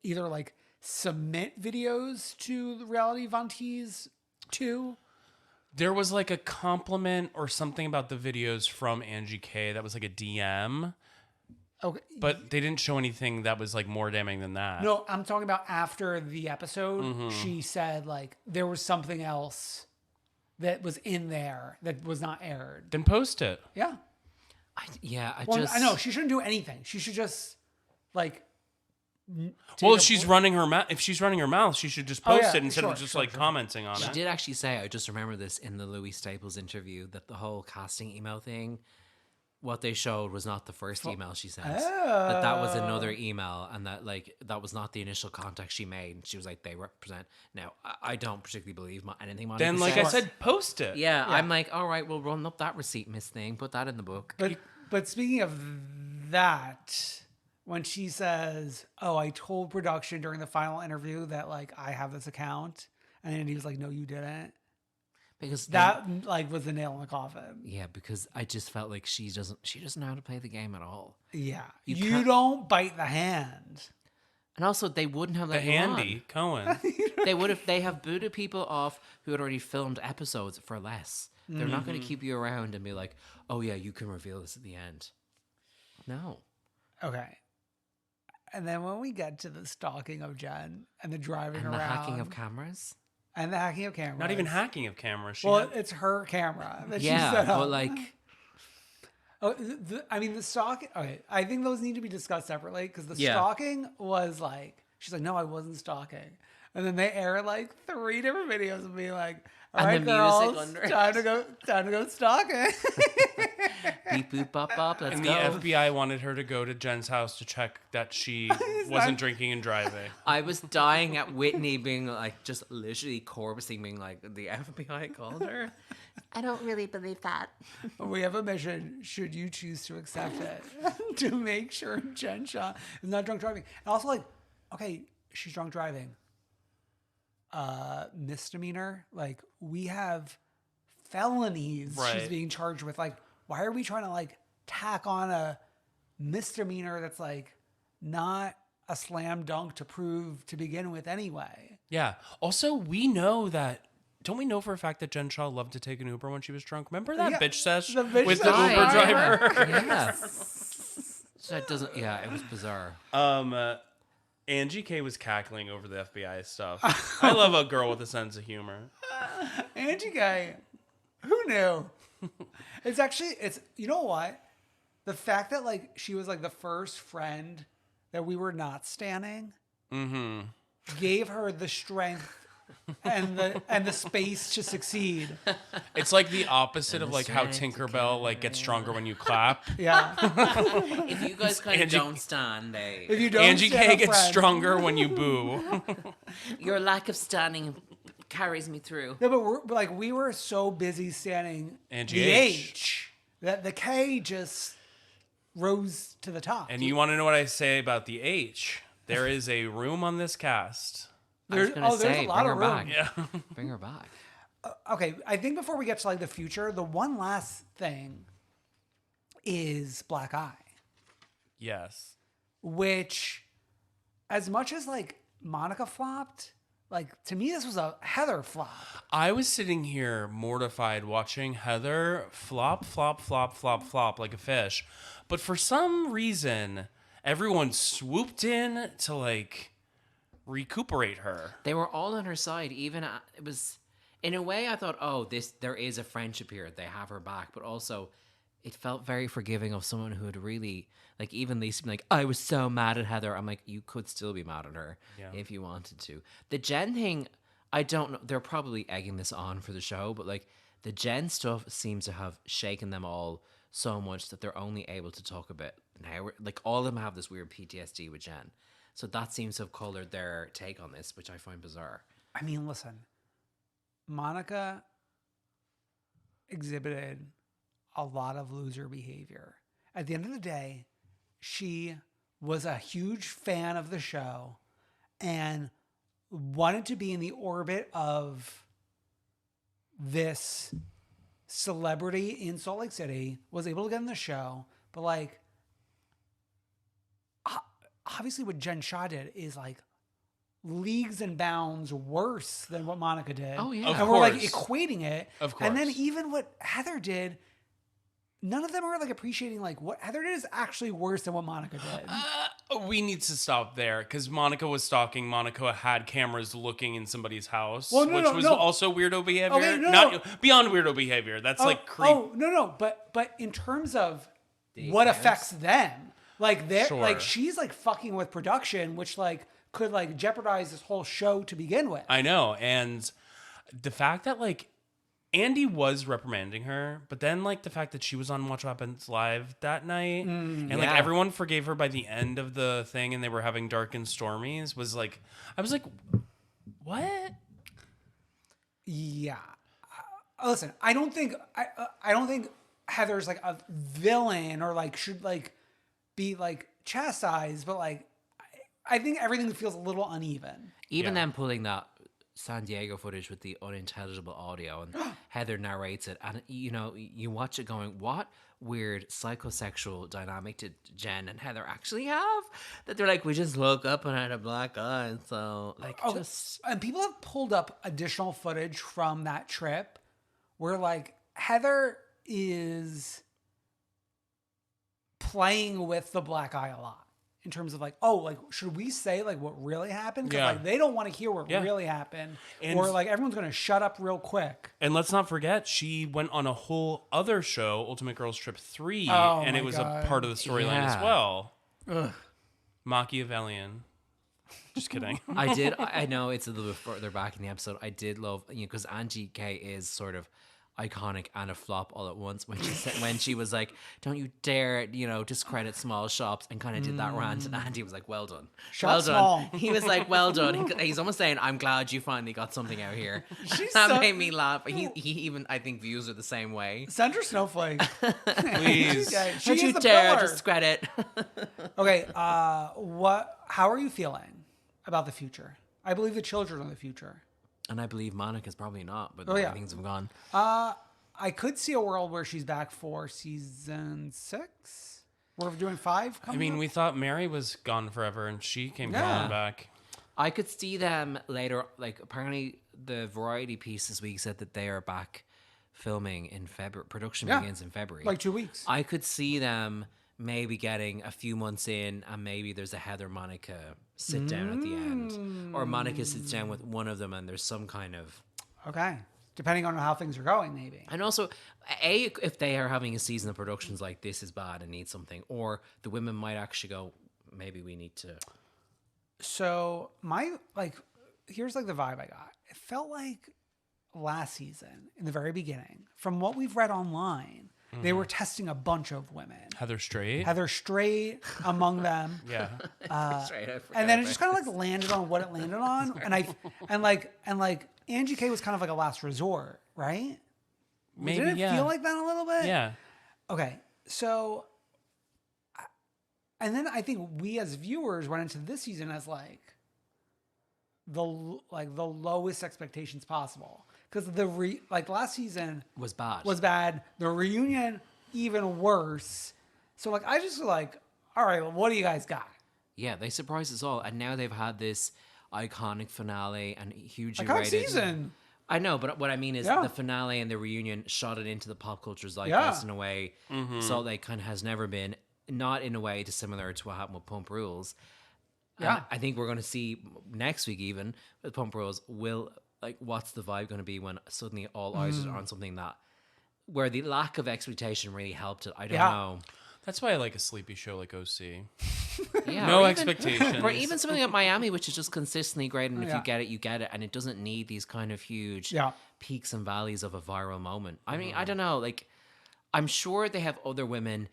either like submit videos to the reality Vantees too. There was like a compliment or something about the videos from Angie K that was like a DM, Okay. but they didn't show anything that was like more damning than that. No, I'm talking about after the episode. She said like there was something else that was in there that was not aired. Then post it. Yeah. I Well, I know she shouldn't do anything. She should just like Well, she's running her mouth. If she's running her mouth, she should just post it instead of just commenting on She it. did actually say, I just remember this in the Louis Staples interview, that the whole casting email thing, what they showed was not the first email she sent. That was another email, and that was not the initial contact she made. And she was like, they represent. Now, I don't particularly believe anything Monica Then, like said. I said, post it. Yeah, I'm like, all right, we'll run up that receipt miss thing, put that in the book. But speaking of that, when she says, "Oh, I told production during the final interview that like I have this account," and then he was like, "No, you didn't." Because that was the nail in the coffin. Yeah, because I just felt like she doesn't know how to play the game at all. Yeah, you don't bite the hand. And also, they wouldn't have the handy Cohen. They have booted people off who had already filmed episodes for less. They're not going to keep you around and be like, "Oh yeah, you can reveal this at the end." No. Okay. And then when we get to the stalking of Jen and the driving and around, the hacking of cameras. And the hacking of cameras. Not even hacking of cameras. It's her camera that she set up. But like... the stalking... Okay, I think those need to be discussed separately because the stalking was like... She's like, no, I wasn't stalking. And then they air like 3 different videos of being like, all right, girls, time to go stalking. Beep, boop, bop, bop, let's go. And the FBI wanted her to go to Jen's house to check that she wasn't drinking and driving. I was dying at Whitney being like, just literally corpsing, being like, the FBI called her. I don't really believe that. We have a mission, should you choose to accept it, to make sure Jen Shah is not drunk driving. And also like, okay, she's drunk driving. Misdemeanor. Like, we have felonies she's being charged with. Like, why are we trying to like tack on a misdemeanor that's like not a slam dunk to prove to begin with anyway? Yeah. Also, we know that. Don't we know for a fact that Jen Shah loved to take an Uber when she was drunk? Remember that bitch sesh with the Uber driver? Yeah. So that doesn't. Yeah, it was bizarre. Angie K was cackling over the FBI stuff. I love a girl with a sense of humor. Angie K, who knew? It's you know what? The fact that like she was like the first friend that we were not standing gave her the strength and the space to succeed. It's like the opposite of like how Tinkerbell like gets stronger when you clap. Yeah. If you guys kind of don't stand, if you don't Angie K gets stronger when you boo. Your lack of standing carries me through. No, but we were so busy standing Angie the H that the K just rose to the top. And you want to know what I say about the H? There is a room on this cast. There's a lot of room. Back. Yeah. Bring her back. Okay, I think before we get to like the future, the one last thing is Black Eye. Yes. Which, as much as like Monica flopped, like to me this was a Heather flop. I was sitting here mortified watching Heather flop like a fish. But for some reason, everyone swooped in to like recuperate her. They were all on her side. Even it was, in a way, I thought, oh, there is a friendship here. They have her back, but also, it felt very forgiving of someone who had really, like, even Lisa, like, I was so mad at Heather. I'm like, you could still be mad at her if you wanted to. The Jen thing, I don't know. They're probably egging this on for the show, but like the Jen stuff seems to have shaken them all so much that they're only able to talk a bit now. Like all of them have this weird PTSD with Jen. So that seems to have colored their take on this, which I find bizarre. I mean, listen, Monica exhibited a lot of loser behavior. At the end of the day, she was a huge fan of the show and wanted to be in the orbit of this celebrity in Salt Lake City, was able to get in the show, but like, obviously what Jen Shah did is like leagues and bounds worse than what Monica did. Oh yeah. And we're like equating it. Of course. And then even what Heather did, none of them are like appreciating like what Heather did is actually worse than what Monica did. We need to stop there because Monica was stalking. Monica had cameras looking in somebody's house, Well, which was also weirdo behavior. Okay, Not beyond weirdo behavior. That's like creep. Oh, no. But in terms of what affects them, Like they're Sure. like she's like fucking with production, which like could like jeopardize this whole show to begin with. I know. And the fact that like Andy was reprimanding her, but then like the fact that she was on Watch What Happens Live that night and like Yeah. everyone forgave her by the end of the thing and they were having Dark and Stormies was like, I was like, what? Yeah. Listen, I don't think Heather's like a villain or like should like be like chastised, but like I think everything feels a little uneven. Even Yeah. them pulling that San Diego footage with the unintelligible audio and Heather narrates it, and you know, you watch it going, what weird psychosexual dynamic did Jen and Heather actually have? That they're like, we just woke up and had a black eye, so like just And people have pulled up additional footage from that trip where like Heather is playing with the black eye a lot in terms of like, oh, like should we say like what really happened? Because Yeah. like they don't want to hear what Yeah. really happened, And- or like everyone's gonna shut up real quick. And let's not forget, she went on a whole other show, Ultimate Girls Trip 3, Oh and my it was God. a part of the storyline as Yeah. well. Ugh. Machiavellian. Just kidding. I know it's a little bit further back in the episode. I did love, you know, because Angie K is sort of iconic and a flop all at once when she said, when she was like, don't you dare, you know, discredit small shops, and kind of did that rant, and Andy was like, well done. Shop well small. done. He was like, well done. He's almost saying, I'm glad you finally got something out here. She's That so- made me laugh. He even, I think, views her the same way. Send her snowflake. Please. She Don't is you the dare pillar. discredit. Okay, how are you feeling about the future? I believe the children are the future. And I believe Monica's probably not, but Oh, yeah. things have gone. I could see a world where she's back for season 6. We're doing 5. I mean, we thought Mary was gone forever, and she came crawling back. I could see them later. Like, apparently, the Variety piece this week said that they are back filming in February. Production Yeah. begins in February. like 2 weeks. I could see them maybe getting a few months in, and maybe there's a Heather Monica sit down at the end, or Monica sits down with one of them, and there's some kind of. Okay, depending on how things are going, maybe. And also, if they are having a season of productions like this is bad and need something, or the women might actually go, maybe we need to. So here's like the vibe I got. It felt like last season in the very beginning, from what we've read online, they were testing a bunch of women. Heather Strait. Heather Strait among them. Yeah. And then it just kind of like landed on what it landed on, and Angie K was kind of like a last resort, right? Maybe, Did it yeah. feel like that a little bit? Yeah. Okay, so, and then I think we as viewers went into this season as like the lowest expectations possible, because last season Was bad. was bad. The reunion even worse. So like I just like, all right, well, what do you guys got? Yeah, they surprised us all, and now they've had this iconic finale and hugely Iconic rated season. I know, but what I mean is Yeah. the finale and the reunion shot it into the pop culture zeitgeist Yeah. in a way Salt Lake kind of has never been, not in a way dissimilar to what happened with Pump Rules. Yeah. And I think we're going to see next week even with Pump Rules, what's the vibe going to be when suddenly all eyes are on something that, where the lack of expectation really helped it. I don't Yeah. know. That's why I like a sleepy show like OC. Yeah, No or expectations. Or even something like Miami, which is just consistently great, and if Yeah. you get it, you get it, and it doesn't need these kind of huge Yeah. peaks and valleys of a viral moment. I mean, I don't know. Like, I'm sure they have other women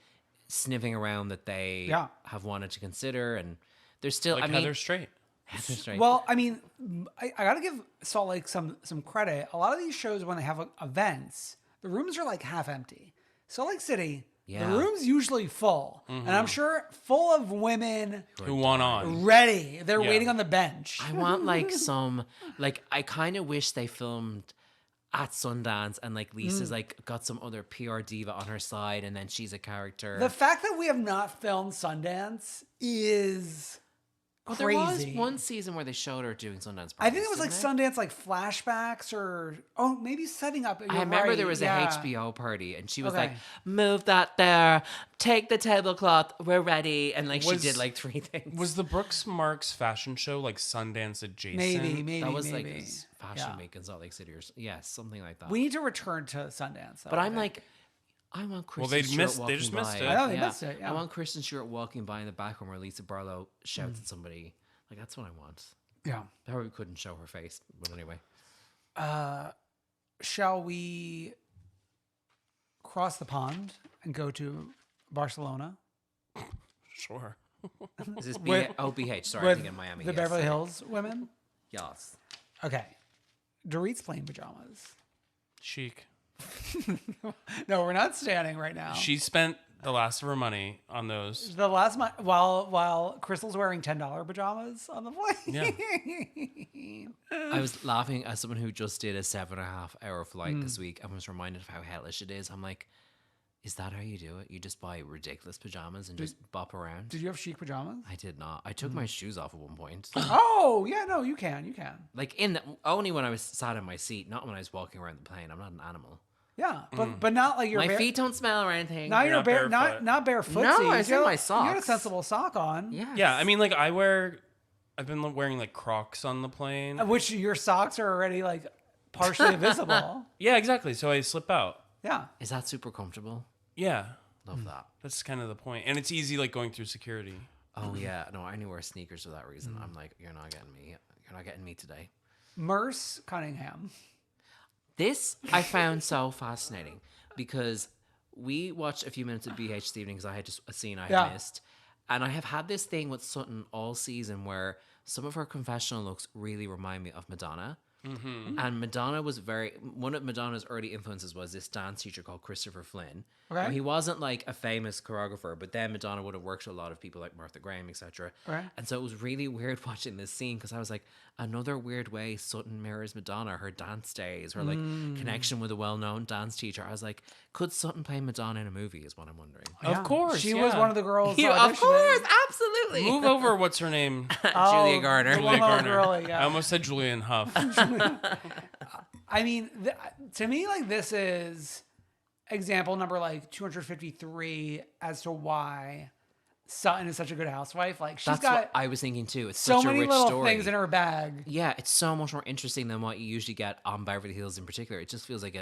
sniffing around that they Yeah. have wanted to consider, and there's still. Like I mean, Heather Strait. Heather Strait. Well, I mean, I got to give Salt Lake some credit. A lot of these shows, when they have events, the rooms are like half empty. Salt Lake City, Yeah. the room's usually full, and I'm sure full of women Who won on? ready. They're Yeah. waiting on the bench. I want I kind of wish they filmed at Sundance, and like Lisa's like got some other PR diva on her side, and then she's a character. The fact that we have not filmed Sundance is Well, crazy. there was one season where they showed her doing Sundance. I think it was parties, like didn't Sundance, like flashbacks, or maybe setting up. I You're remember right, there was yeah. a HBO party, and she was Okay. like, "Move that there, take the tablecloth, we're ready," and like she Was- did like 3 things. Was the Brooks Marks fashion show like Sundance adjacent? Maybe that was maybe. like Fashion Yeah. Week in Salt Lake City, or yes, something like that. We need to return to Sundance. Though, but I I'm think. like, I want Well, Kristen Stewart they walking just missed by. it. I know, they missed it, yeah. I want Kristen Stewart walking by in the background where Lisa Barlow shouts at somebody. Like, that's what I want. Yeah. Probably couldn't show her face, but anyway. Shall we cross the pond and go to Barcelona Sure. Is this With- BH? Sorry, I with think in Miami. the yes, Beverly sorry. Hills women? Yes. Okay. Dorit's playing pajamas. Chic. No, we're not standing right now. She spent the last of her money on those. The last month, while Crystal's wearing $10 pajamas on the plane. I was laughing as someone who just did a 7.5-hour flight this week and was reminded of how hellish it is. I'm like, is that how you do it? You just buy ridiculous pajamas and just bop around? Did you have chic pajamas? I did not. I took my shoes off at one point. Oh, yeah, no, you can. Like only when I was sat in my seat, not when I was walking around the plane. I'm not an animal. Yeah, but not like your My feet don't smell or anything. Not You're your not bare, barefoot. not barefoot. No, I You said my You got a socks. sensible sock on. Yes. Yeah, I mean, like I've been wearing like Crocs on the plane. Which your socks are already like partially visible. Yeah, exactly. So I slip out. Yeah. Is that super comfortable? Yeah, Love that. that's kind of the point, and it's easy like going through security. Oh yeah, no, I only wear sneakers for that reason. I'm like, you're not getting me. You're not getting me today. Merce Cunningham. This I found so fascinating because we watched a few minutes of BH this evening because I had just a scene I had missed. And I have had this thing with Sutton all season where some of her confessional looks really remind me of Madonna. And Madonna was one of Madonna's early influences was this dance teacher called Christopher Flynn. Okay. Now, he wasn't like a famous choreographer, but then Madonna would have worked with a lot of people like Martha Graham, etc. Okay. And so it was really weird watching this scene because I was like, another weird way Sutton mirrors Madonna, her dance days, her like connection with a well-known dance teacher. I was like, could Sutton play Madonna in a movie is what I'm wondering. Yeah. Of course, She was one of the girls. Of auditioning. course, absolutely. Move over. What's her name? Julia Garner. the Julia well-known Garner. girl, yeah. I almost said Julian Huff. I mean, to me, like this is example number like 253 as to why Sutton is such a good housewife. Like she's That's got what I was thinking too. It's so such a many rich little story. things in her bag. Yeah, it's so much more interesting than what you usually get on Beverly Hills in particular. It just feels like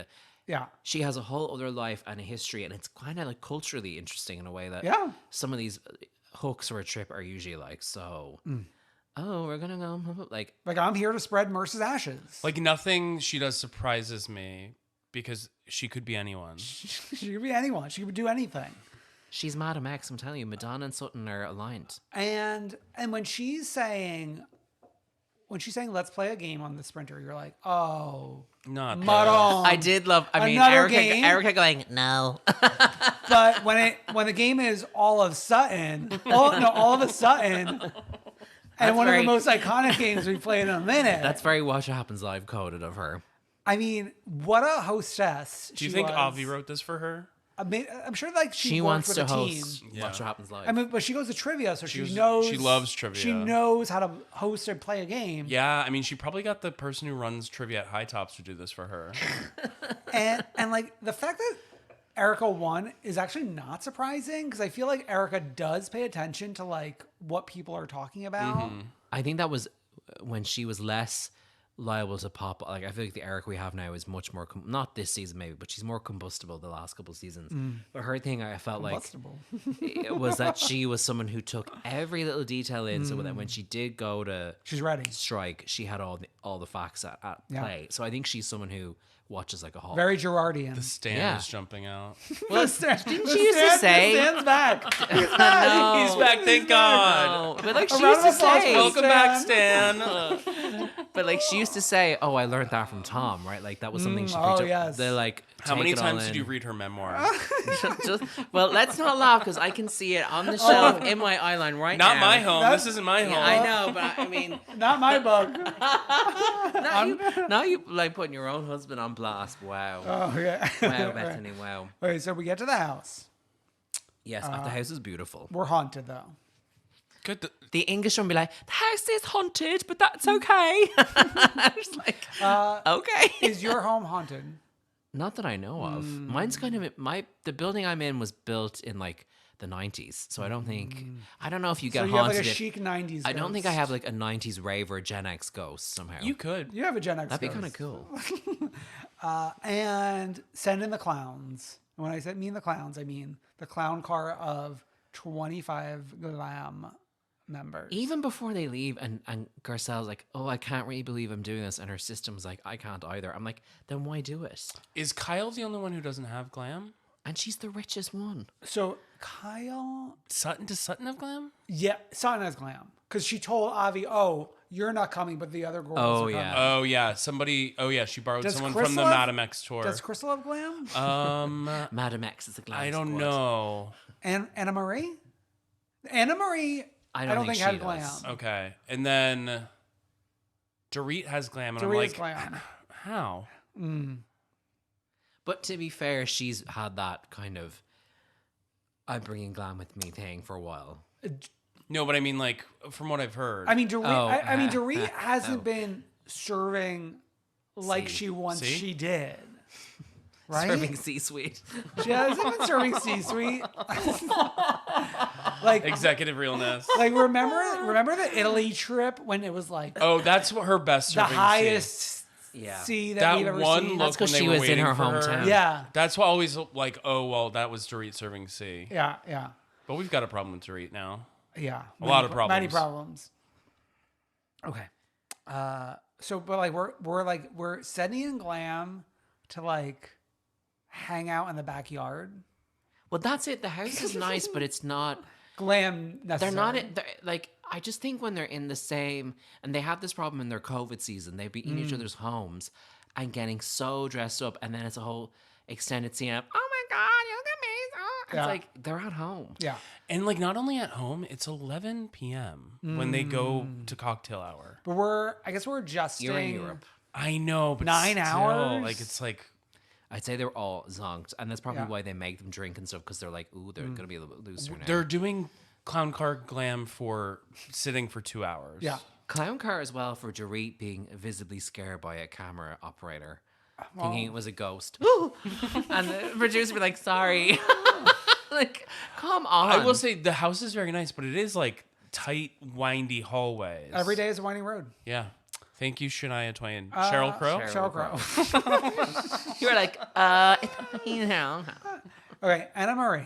Yeah. she has a whole other life and a history, and it's kind of like culturally interesting in a way that Yeah. some of these hooks for a trip are usually like so. Oh, we're gonna go like Like I'm here to spread Merce's ashes. Like nothing she does surprises me because she could be anyone. She could be anyone. She could do anything. she's Madam X. I'm telling you, Madonna and Sutton are aligned. And when she's saying let's play a game on the Sprinter, you're like, oh, Not that. Maron. I did love. I mean, Another game? Erica going no. But when the game is all of Sutton, all of a sudden, and one of the most iconic games we played in a minute. That's very Watch What Happens Live coded of her. I mean, what a hostess. Do you she think was. Avi wrote this for her? I'm sure like she worked wants with to a host team. Yeah. Watch What Happens Live. I mean, but she goes to trivia, so she She knows. loves trivia. She knows how to host and play a game. Yeah, I mean, she probably got the person who runs trivia at High Tops to do this for her. And like the fact that Erica won is actually not surprising because I feel like Erica does pay attention to like what people are talking about. I think that was when she was less liable to pop. Like I feel like the Eric we have now is much more not this season maybe, but she's more combustible the last couple of seasons. But her thing I felt Combustible. like it was that she was someone who took every little detail in, so that when she did go to She's ready. strike, she had all the facts at Yeah. play. So I think she's someone who watches like a hawk. Very Gerardian. The stand Yeah. is jumping out. Well, didn't she used to say? Stan's back. No. He's back, thank God. No, but like she round used of to applause say, for Welcome back, Stan. but like she used to say, "Oh, I learned that from Tom," right? Like that was something she picked oh, up. yes. They like How take many it all times did in. you read her memoir? Well, let's not laugh because I can see it on the shelf in my eyeline right now. Not my home. That's- This isn't my home. Yeah, I know, but I mean, Not my book. now you like putting your own husband on blast. Wow, Oh yeah. wow, Bethany, wow. Okay, so we get to the house. Yes, the house is beautiful. We're haunted though. Good. The English one be like, the house is haunted, but that's okay. I was like, okay. Is your home haunted? Not that I know of. Mine's kind of the building I'm in was built in like the 90s, so I don't think I don't know if you get So you have haunted. like a if- chic 90s. I don't think I ghost. have like a 90s rave or Gen X ghost somehow. You could. You have a Gen X. That'd be kind ghost. of cool. And send in the clowns. And when I said mean the clowns, I mean the clown car of 25 glam members. Even before they leave, and Garcelle's like, oh, I can't really believe I'm doing this. And her system's like, I can't either. I'm like, then why do it? Is Kyle the only one who doesn't have glam? And she's the richest one. So Kyle, Does Sutton have glam? yeah, Sutton has glam because she told Avi, "Oh, you're not coming, but the other girls are coming." Oh yeah, she borrowed Does someone Crystal from the have- Madam X tour. Does Crystal have glam? Madam X is a glam I don't squad. know. And Anna Marie? Anna Marie, I don't don't think think had she glam. does. Okay, and then Dorit has glam, and Dorit I'm has like, glam. how? But to be fair, she's had that kind of I'm bringing glam with me thing for a while. No, but I mean, like, from what I've heard. I mean, Dorit. Oh. I mean, Dorit hasn't been serving like See? she once See? she did. Right? Serving C-suite. She hasn't been serving C-suite. like, executive realness. like remember the Italy trip when it was like Oh, that's what her best the serving highest Yeah. C that, That we've ever one seen. look That's 'cause when they she were was in waiting her for hometown. Yeah, That's why always like, oh well, that was Dorit serving C. yeah, yeah, But we've got a problem with Dorit now. yeah. A lot of Many problems. problems. Okay. So, but like we're sending in glam to like hang out in the backyard. Well, that's it. The house is nice, but it's not. Glam They're necessarily. not like. I just think when they're in the same, and they have this problem in their COVID season, they'd be in each other's homes and getting so dressed up, and then it's a whole extended scene of, oh my god, look at me! Oh. It's Yeah. like they're at home. Yeah. And like not only at home, it's 11 p.m. when they go to cocktail hour. But I guess we're adjusting. You're in Europe. I know, but 9 still, hours? like it's like I'd say they're all zonked, and that's probably Yeah. why they make them drink and stuff because they're like, ooh, they're gonna be a little bit looser now. they're doing clown car glam for sitting for 2 hours. Yeah. Clown car as well for Dorit being visibly scared by a camera operator, thinking it was a ghost. And the producer be like, sorry. Like, come on. I will say the house is very nice, but it is like tight, windy hallways. Every day is a winding road. Yeah. Thank you, Shania Twain. Sheryl Crow? Sheryl Crow. You were like, you know. Okay, Anna Marie.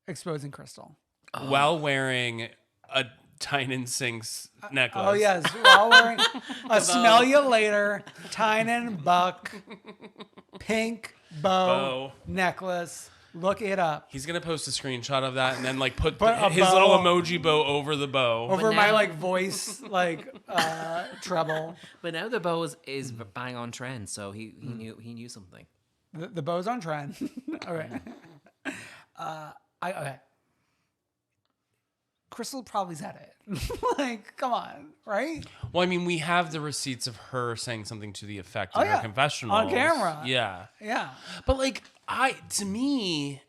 Exposing Crystal. While wearing a Tynan Sinks necklace. Oh yes, while wearing a smell you later Tynan buck pink bow necklace. Look it up. He's going to post a screenshot of that and then like put a his little bow. emoji bow over the bow. Over my now- like voice treble. But now the bow is bang on trend, so he knew something. The bow's on trend. Okay. Okay. Crystal probably's at it. Like, come on, right? Well, I mean, we have the receipts of her saying something to the effect Oh, in her yeah. confessional. On camera. Yeah. Yeah. But like to me,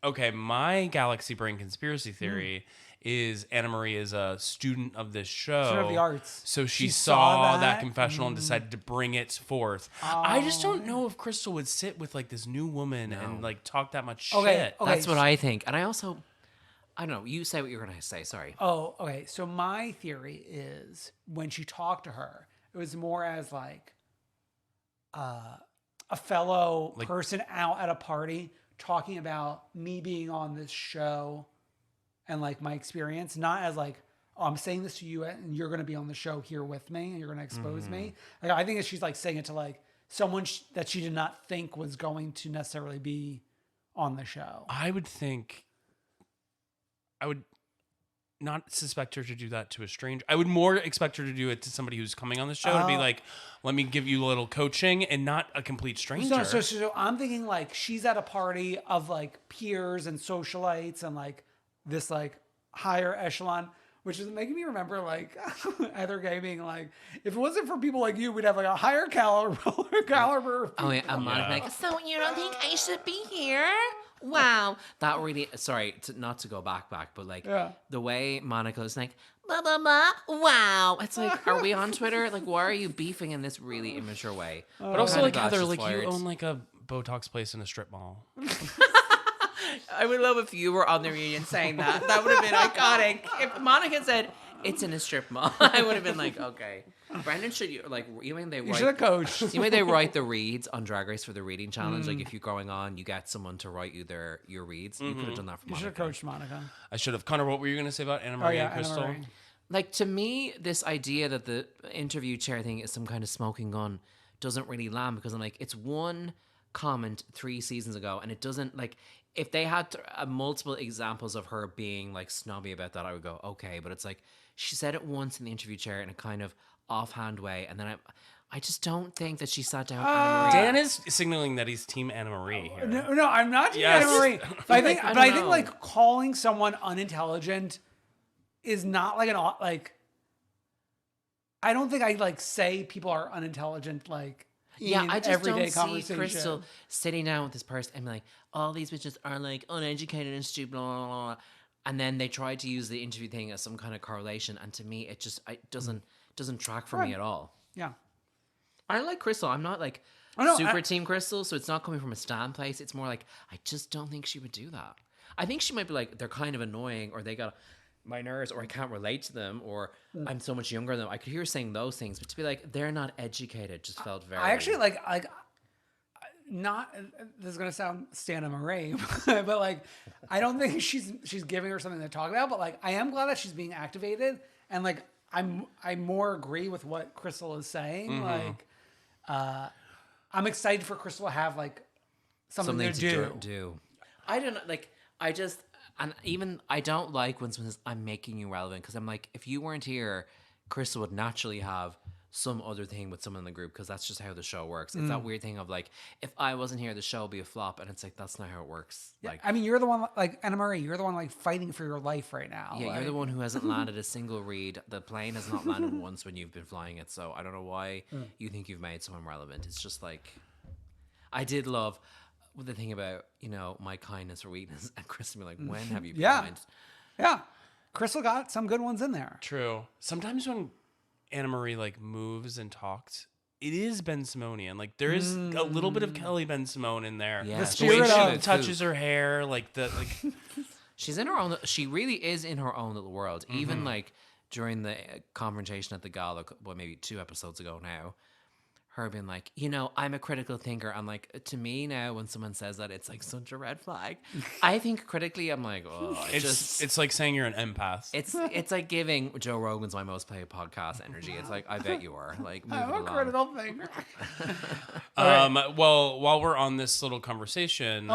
okay, my galaxy brain conspiracy theory is Anna Marie is a student of this show. Student of the arts. So she saw saw that that. confessional and decided to bring it forth. I just don't know if Crystal would sit with like this new woman and like talk that much shit. Okay. That's what I think. And I don't know. You say what you're going to say. Sorry. Oh, okay. So my theory is when she talked to her, it was more as like a fellow person out at a party talking about me being on this show and like my experience, not as like, oh, I'm saying this to you and you're going to be on the show here with me and you're going to expose me. Like, I think that she's like saying it to like someone that she did not think was going to necessarily be on the show. I would not suspect her to do that to a stranger. I would more expect her to do it to somebody who's coming on the show to be like, let me give you a little coaching and not a complete stranger. So I'm thinking like she's at a party of like peers and socialites and like this like higher echelon, which is making me remember like Heather Gay being like, if it wasn't for people like you, we'd have like a higher caliber of people. Oh, yeah. I'm like, so you don't think I should be here? Wow. That really, sorry, not to go back, but like the way Monica's like, blah, blah, blah, wow. It's like, are we on Twitter? Like, why are you beefing in this really immature way? But also Kinda like glad Heather, she's like fired. you own like a Botox place in a strip mall. I would love if you were on the reunion saying that. That would have been iconic. If Monica said, It's in a strip mall. I would have been like, okay. Brandon should, like, you mean they You should have write... coached. You mean they write the reads on Drag Race for the reading challenge? Like, if you're going on, you get someone to write you your reads. You could have done that for You should have Monica. coached Monica. I should have. Connor, what were you going to say about Anna Marie and Crystal? Anna Marie. Like, to me, this idea that the interview chair thing is some kind of smoking gun doesn't really land, because I'm like, it's one comment 3 seasons ago, and it doesn't, like, if they had multiple examples of her being like snobby about that, I would go, okay, but it's like, she said it once in the interview chair in a kind of offhand way, and then I just don't think that she sat down with Anna Marie. Dan is signaling that he's Team Anna Marie here. No, I'm not Team Yes. Anna Marie. But I think know. like calling someone unintelligent is not like like. I don't think I like say people are unintelligent like. Yeah, in I just everyday don't see conversation. Crystal sitting down with this person and be like, all these bitches are like uneducated and stupid, blah, blah, blah. And then they try to use the interview thing as some kind of correlation, and to me, it doesn't track for me at all. Yeah. I like Crystal. I'm not like super team Crystal, so it's not coming from a stand place. It's more like, I just don't think she would do that. I think she might be like, they're kind of annoying, or they got my nerves, or I can't relate to them, or I'm so much younger than them. I could hear her saying those things, but to be like, they're not educated, just felt very... I actually like not, this is gonna sound Stan Marie, but like I don't think she's giving her something to talk about, but like I am glad that she's being activated, and like I more agree with what Crystal is saying. Like I'm excited for Crystal to have like something to do. I don't know, like I just, and even I don't like when someone says I'm making you relevant, because I'm like, if you weren't here, Crystal would naturally have some other thing with someone in the group, because that's just how the show works. It's that weird thing of like, if I wasn't here, the show would be a flop, and it's like, that's not how it works. Yeah, Like, I mean, you're the one like Anna Marie. You're the one like fighting for your life right now. yeah, like, you're the one who hasn't landed a single read. The plane has not landed once when you've been flying it. So I don't know why you think you've made someone relevant. It's just like, I did love the thing about, you know, my kindness or weakness, and Chris be like, when have you been kind? Yeah, Crystal got some good ones in there. True. Sometimes when Anna Marie like moves and talks, it is Ben Simonian. Like there is a little bit of Kelly Ben Simone in there. Yeah, The The way spirit she of touches her hair, like the like. She's in her own. She really is in her own little world. Even like during the confrontation at the gala, well, maybe 2 episodes ago now, her being like, you know, I'm a critical thinker. I'm like, to me now, when someone says that, it's like such a red flag. I think critically, I'm like, oh, It's like saying you're an empath. It's like giving Joe Rogan's My Most Played Podcast energy. It's like, I bet you are. Like, move I'm it a along. critical thinker. Well, while we're on this little conversation,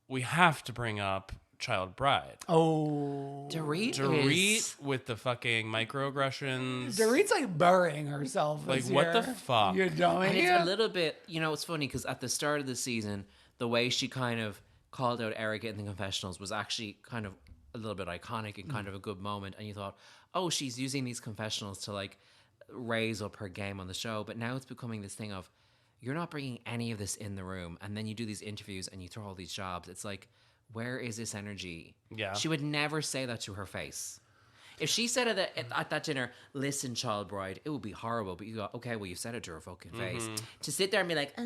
we have to bring up Child Bride. Oh, Dorit with the fucking microaggressions. Dorit's like burying herself. Like, this what the year. fuck? You're doing And it. it's a little bit, you know, it's funny because at the start of the season, the way she kind of called out Erica in the confessionals was actually kind of a little bit iconic and kind of a good moment. And you thought, oh, she's using these confessionals to like raise up her game on the show. But now it's becoming this thing of, you're not bringing any of this in the room. And then you do these interviews and you throw all these jobs. It's like, where is this energy? Yeah. She would never say that to her face. If she said it at that dinner, listen, Child Bride, it would be horrible. But you go, okay, well, you said it to her fucking face. To sit there and be like,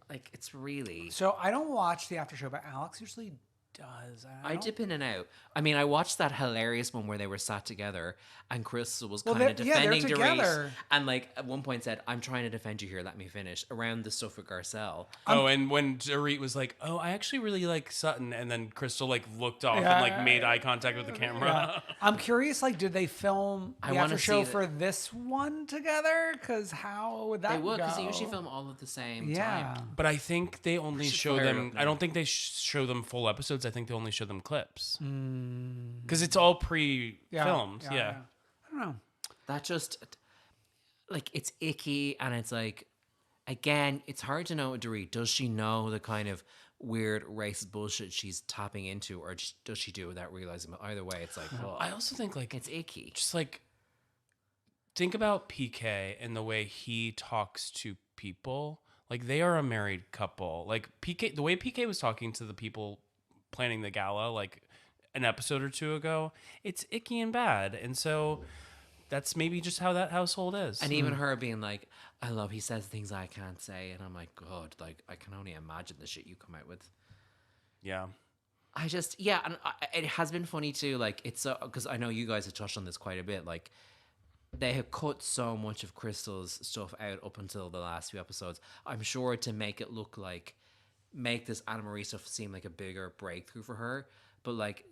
like, it's really... So I don't watch the after show, but Alex usually does. I dip in and out. I mean, I watched that hilarious one where they were sat together and Crystal was Well, kind of they're defending Dorit. together. And like at one point said, I'm trying to defend you here, let me finish. Around the stuff with Garcelle. And when Dorit was like, "Oh, I actually really like Sutton," and then Crystal like looked off and like made eye contact with the camera. I'm curious, like, did they film I the wanna after show see for this one together? Because how would that They would, because go? they usually film all at the same Yeah. time. But I think they only should show fire it them. up I now. don't think they show them full episodes. I think they only show them clips because it's all pre-filmed. Yeah. I don't know. That just, like, it's icky, and it's like, again, it's hard to know with Dorit. Does she know the kind of weird racist bullshit she's tapping into, or does she do it without realizing? But either way, it's like, well, I also think like it's icky. just like think about PK and the way he talks to people. Like they are a married couple. Like PK, the way PK was talking to the people planning the gala, like an episode or 2 ago, it's icky and bad. And so that's maybe just how that household is. And even her being like, he says things I can't say. And I'm like, God, like, I can only imagine the shit you come out with. Yeah. And it has been funny too. Like, it's because I know you guys have touched on this quite a bit. Like, they have cut so much of Crystal's stuff out up until the last few episodes. I'm sure to make it look like, make this Anna Marie stuff seem like a bigger breakthrough for her. But like,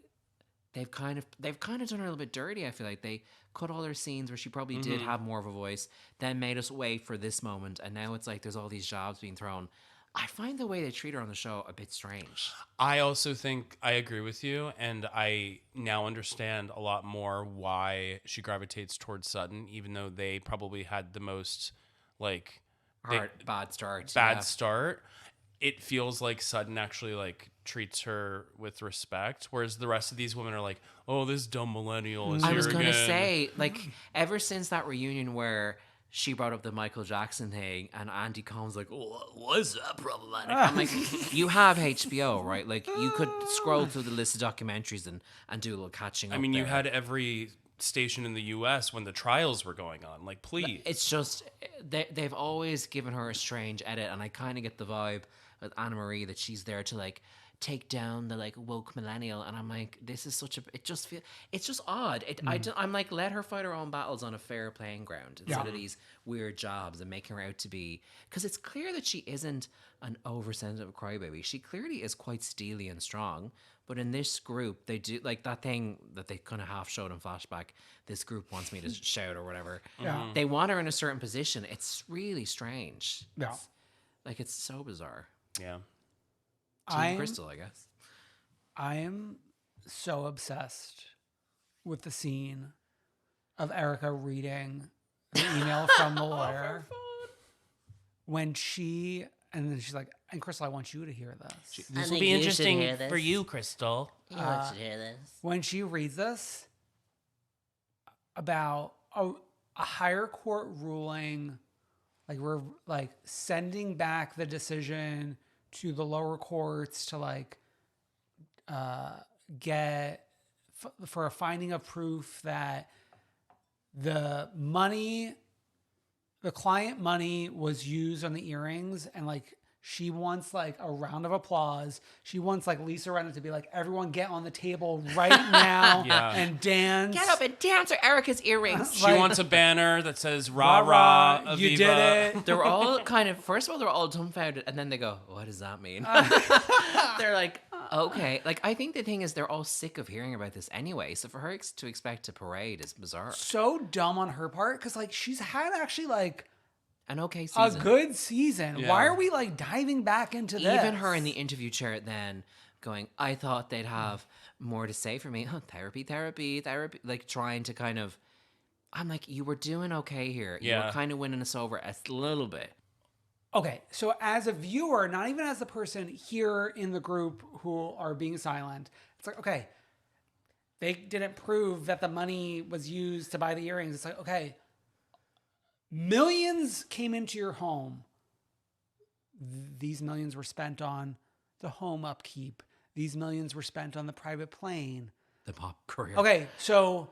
they've kind of done her a little bit dirty. I feel like they cut all her scenes where she probably did have more of a voice, then made us wait for this moment, and now it's like there's all these jobs being thrown. I find the way they treat her on the show a bit strange. I also think I agree with you, and I now understand a lot more why she gravitates towards Sutton, even though they probably had the most like Bad start. start. It feels like Sutton actually like treats her with respect, whereas the rest of these women are like, "Oh, this dumb millennial is here again." I was gonna say, like, ever since that reunion where she brought up the Michael Jackson thing, and Andy Cohen's like, "Oh, was that problematic?" I'm like, you have HBO, right? Like, you could scroll through the list of documentaries and do a little catching up. I mean, you there. had every station in the U.S. when the trials were going on. Like, please. It's just they've always given her a strange edit, and I kind of get the vibe with Anna Marie that she's there to like take down the like woke millennial, and I'm like, this is such a, it just feel, it's just odd. I'm like, let her fight her own battles on a fair playing ground instead of these weird jobs and making her out to be, because it's clear that she isn't an oversensitive crybaby. She clearly is quite steely and strong. But in this group, they do like that thing that they kind of half showed in flashback. This group wants me to shout or whatever. Yeah. They want her in a certain position. It's really strange. Yeah. It's so bizarre. Yeah. Team Crystal, I guess. I am so obsessed with the scene of Erica reading the email from the lawyer when she, and then she's like, "And Crystal, I want you to hear this." This will be interesting for you, Crystal. You want to hear this? When she reads this about a higher court ruling, like we're like sending back the decision to the lower courts to like get for a finding of proof that the money, the client money was used on the earrings, and like she wants like a round of applause. She wants like Lisa Rinna to be like, "Everyone get on the table right now and dance. Get up and dance with Erica's earrings." She wants a banner that says "Rah rah, Aviva." You did it." They're all kind of, first of all, they're all dumbfounded, and then they go, "What does that mean?" They're like, okay. Like, I think the thing is they're all sick of hearing about this anyway. So for her to expect a parade is bizarre. So dumb on her part, because like she's had actually like An okay season. a good season. Yeah. Why are we like diving back into this? Even her in the interview chair then going, "I thought they'd have more to say for me." Oh, therapy. Like trying to kind of, I'm like, you were doing okay here. You were kind of winning us over a little bit. Okay, so as a viewer, not even as the person here in the group who are being silent, it's like, okay, they didn't prove that the money was used to buy the earrings. It's like, okay, millions came into your home. These millions were spent on the home upkeep. These millions were spent on the private plane. The pop career. Okay, so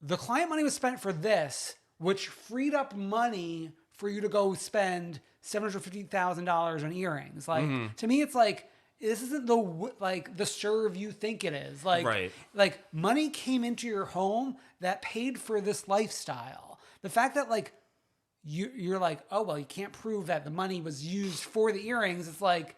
the client money was spent for this, which freed up money for you to go spend $750,000 on earrings. Like, to me, it's like, this isn't the serve you think it is. Like, like money came into your home that paid for this lifestyle. The fact that like you're like, oh well, you can't prove that the money was used for the earrings. It's like,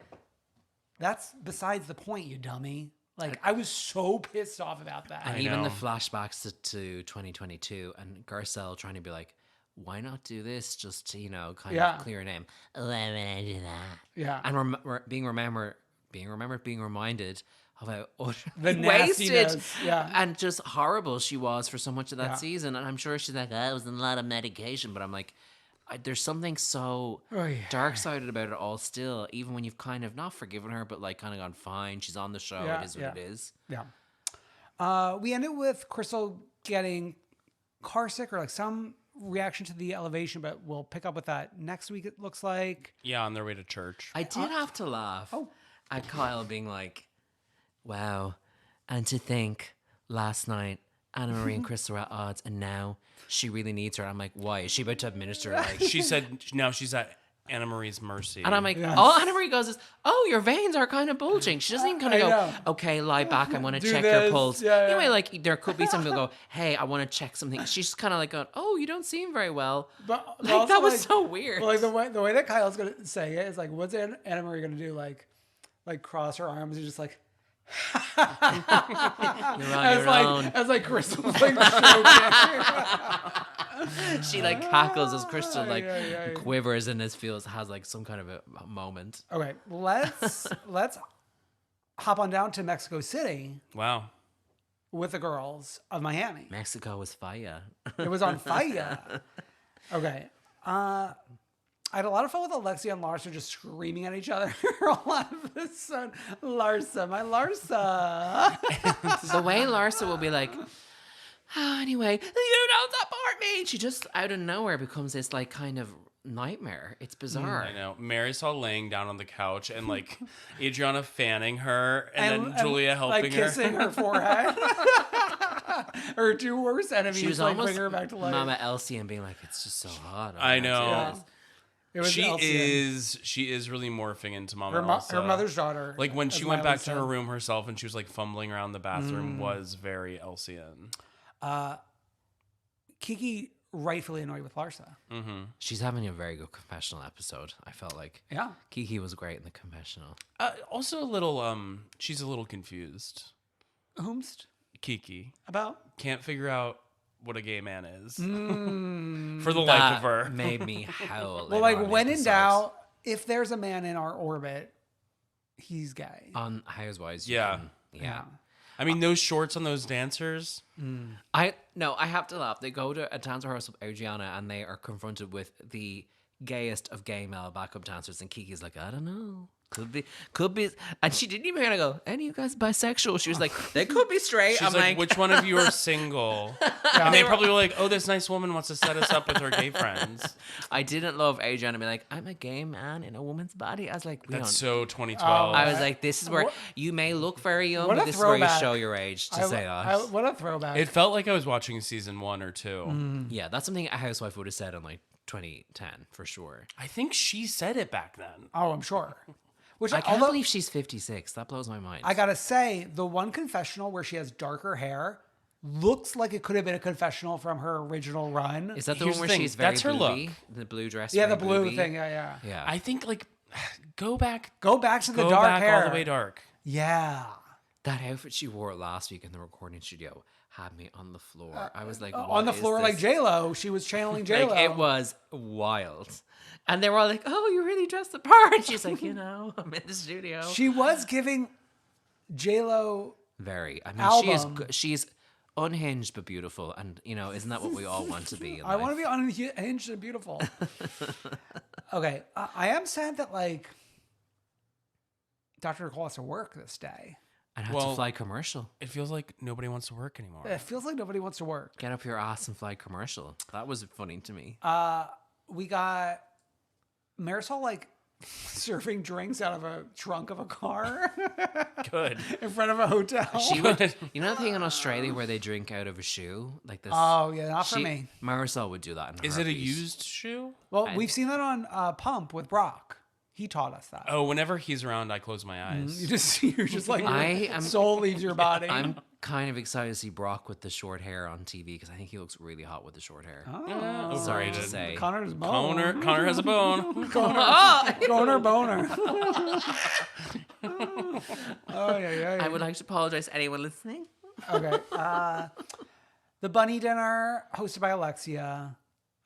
that's besides the point, you dummy. Like, I was so pissed off about that. And even the flashbacks to 2022 and Garcelle trying to be like, why not do this just to, you know, kind of clear a name? Why would I do that? Yeah. And being reminded of how The wasted nastiness, and just horrible she was for so much of that season. And I'm sure she's like, I was on a lot of medication, but I'm like, there's something so dark-sided about it all still, even when you've kind of not forgiven her, but like kind of gone, fine, she's on the show, it is what it is. Yeah. We ended with Crystal getting car sick or like some reaction to the elevation, but we'll pick up with that next week, it looks like. Yeah, on their way to church. I did have to laugh at Kyle being like, wow, and to think last night Anna Marie and Crystal were at odds, and now she really needs her. I'm like, why? Is she about to administer like... She said now she's at Anna Marie's mercy. And I'm like, Yes. all Anna Marie goes is, oh, your veins are kind of bulging. She doesn't even kind of I go, know. okay, lie back. I'm going to Do check this. your pulse. Yeah, yeah. Anyway, like there could be something go, hey, I want to check something. She's just kind of like, going, oh, you don't seem very well. But Like, also, that was so weird. Like the way that Kyle's gonna say it is like, what's Anna Marie gonna do? Like cross her arms and just like. You're on your own. As like Crystal's like choking. She like cackles as Crystal like yeah. quivers and has like some kind of a moment. Okay, let's hop on down to Mexico City Wow. with the girls of Miami. Mexico was fire. It was on fire. Okay. I had a lot of fun with Alexia and Larsa just screaming at each other all of a sudden. Larsa, my Larsa. The way Larsa will be like, oh, anyway, you don't support me. She just out of nowhere becomes this like kind of nightmare. It's bizarre. I know. Marisol laying down on the couch and like Adriana fanning her and then Julia helping like kissing her forehead. Her two worst enemies She was like almost bring her back to life. Mama Elsie and being like, it's just so hot. I know. Yeah. It was Elsie She is really morphing into Mama and Elsa. her mother's daughter. Like when as she went Miley back to her said. room herself and she was like fumbling around the bathroom was very Elsian. Kiki rightfully annoyed with Larsa. She's having a very good confessional episode. I felt like Yeah. Kiki was great in the confessional. Also a little she's a little confused. Whomst Kiki about? can't figure out what a gay man is for the life of her. Made me howl. Well, like when in doubt, if there's a man in our orbit, he's gay. on Housewives, Yeah. yeah. I mean, those shorts on those dancers. I have to laugh. They go to a dance rehearsal with Adriana and they are confronted with the gayest of gay male backup dancers, and Kiki's like, I don't know. Could be, and she didn't even kind of go, any of you guys bisexual? She was like, they could be straight. She's I'm like, like, which one of you are single? And they probably were like, oh, this nice woman wants to set us up with her gay friends. I didn't love Adriana being like, I'm a gay man in a woman's body. I was like, That's so 2012. I was like, this is where you may look very young, What but a this is where you throwback. show your age to say that. What a throwback. It felt like I was watching season 1 or 2. Yeah, that's something a housewife would have said in like 2010 for sure. I think she said it back then. Oh, I'm sure. Which I can't although believe she's 56. That blows my mind. I gotta say, the one confessional where she has darker hair looks like it could have been a confessional from her original run. Is that the Here's one where the thing, she's very that's her booby? look. The blue dress? yeah, the very blue booby? thing. Yeah. Yeah. I think like go back Go back to the dark back hair. all the way dark. Yeah. That outfit she wore last week in the recording studio had me on the floor. I was like, On the what is floor like this? J-Lo. She was channeling J-Lo. Like, it was wild. And they were all like, oh, you really dressed the part. And she's like, I'm in the studio. She was giving J-Lo. Very. I mean, Album. she's unhinged but beautiful. And, isn't that what we all want to be in I want to life? be unhinged and beautiful. Okay. I am sad that like Dr. Nicole has to work this day. And had Well- to fly commercial. It feels like nobody wants to work anymore. It feels like nobody wants to work. Get up your ass and fly commercial. That was funny to me. We got Marisol like serving drinks out of a trunk of a car Good. in front of a hotel. She would, you know the thing in Australia where they drink out of a shoe? Like this. Oh, yeah, not for me. Marisol would do that in Is it a heartbeat. used shoe? Well, we've seen that on Pump with Brock. He taught us that. Oh, whenever he's around, I close my eyes. You're just like your soul leaves your body. I'm kind of excited to see Brock with the short hair on TV because I think he looks really hot with the short hair. Oh. Sorry to Overrated. say. Connor's bone. Connor has a bone. Conor boner. Oh yeah. I would like to apologize to anyone listening. Okay. The bunny dinner hosted by Alexia.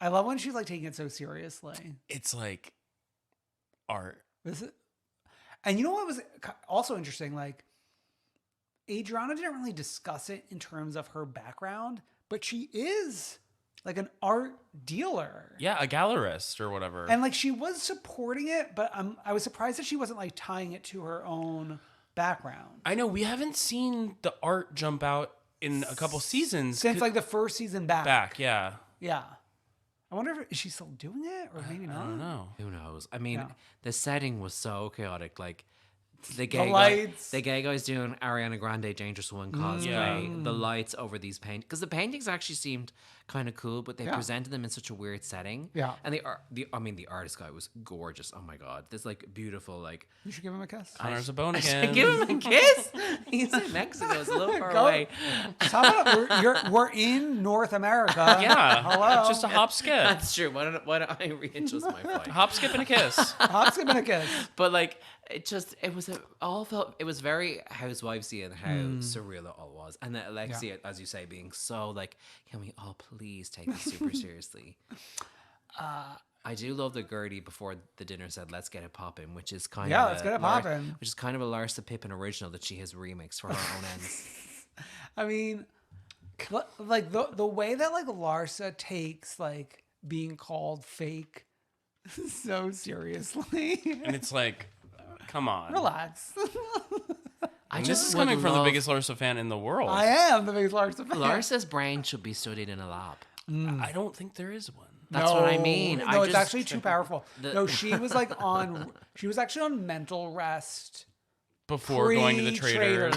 I love when she's like taking it so seriously. It's like art. And you know what was also interesting? Like, Adriana didn't really discuss it in terms of her background, but she is like an art dealer. Yeah, a gallerist or whatever. And like she was supporting it, but I was surprised that she wasn't like tying it to her own background. I know we haven't seen the art jump out in a couple seasons Since like the first season back. Yeah. Yeah. I wonder if is she still doing it or maybe not. I don't know. Who knows? I mean, Yeah. the setting was so chaotic. Like, The gay lights. The gay guy's doing Ariana Grande Dangerous Woman cosplay. The lights over these paint because the paintings actually seemed kind of cool, but they presented them in such a weird setting. Yeah. And the artist guy was gorgeous. Oh my god, this like beautiful like. You should give him a kiss. Connor's a bone I again. should give him a kiss. He's in Mexico. It's a little far away. So how about we're in North America. Yeah. Hello. Just a hop skip. That's true. Why don't I readjust my flight? Hop skip and a kiss. Hop, skip, and a kiss. But like it was very Housewivesy and how surreal it all was. And then Alexia, as you say, being so like, can we all please take this super seriously? I do love that Gertie before the dinner said, "Let's get it poppin'," which is kind of let's get it poppin'. which is kind of a Larsa Pippen original that she has remixed for her own ends. I mean, like the way that like Larsa takes like being called fake so seriously. And it's like, come on. Relax. And this is coming from the biggest Larsa fan in the world. I am the biggest Larsa fan. Larsa's brain should be studied in a lab. I don't think there is one. That's what I mean. No, it's actually too powerful. No, she was like she was actually on mental rest Before going to the Traitors.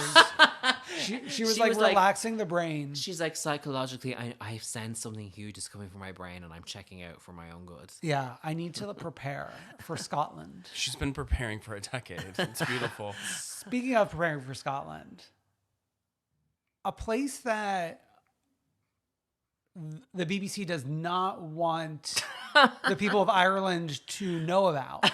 She was like relaxing the brain. She's like, psychologically, I sense something huge is coming from my brain and I'm checking out for my own good. Yeah, I need to prepare for Scotland. She's been preparing for a decade. It's beautiful. Speaking of preparing for Scotland, a place that the BBC does not want the people of Ireland to know about.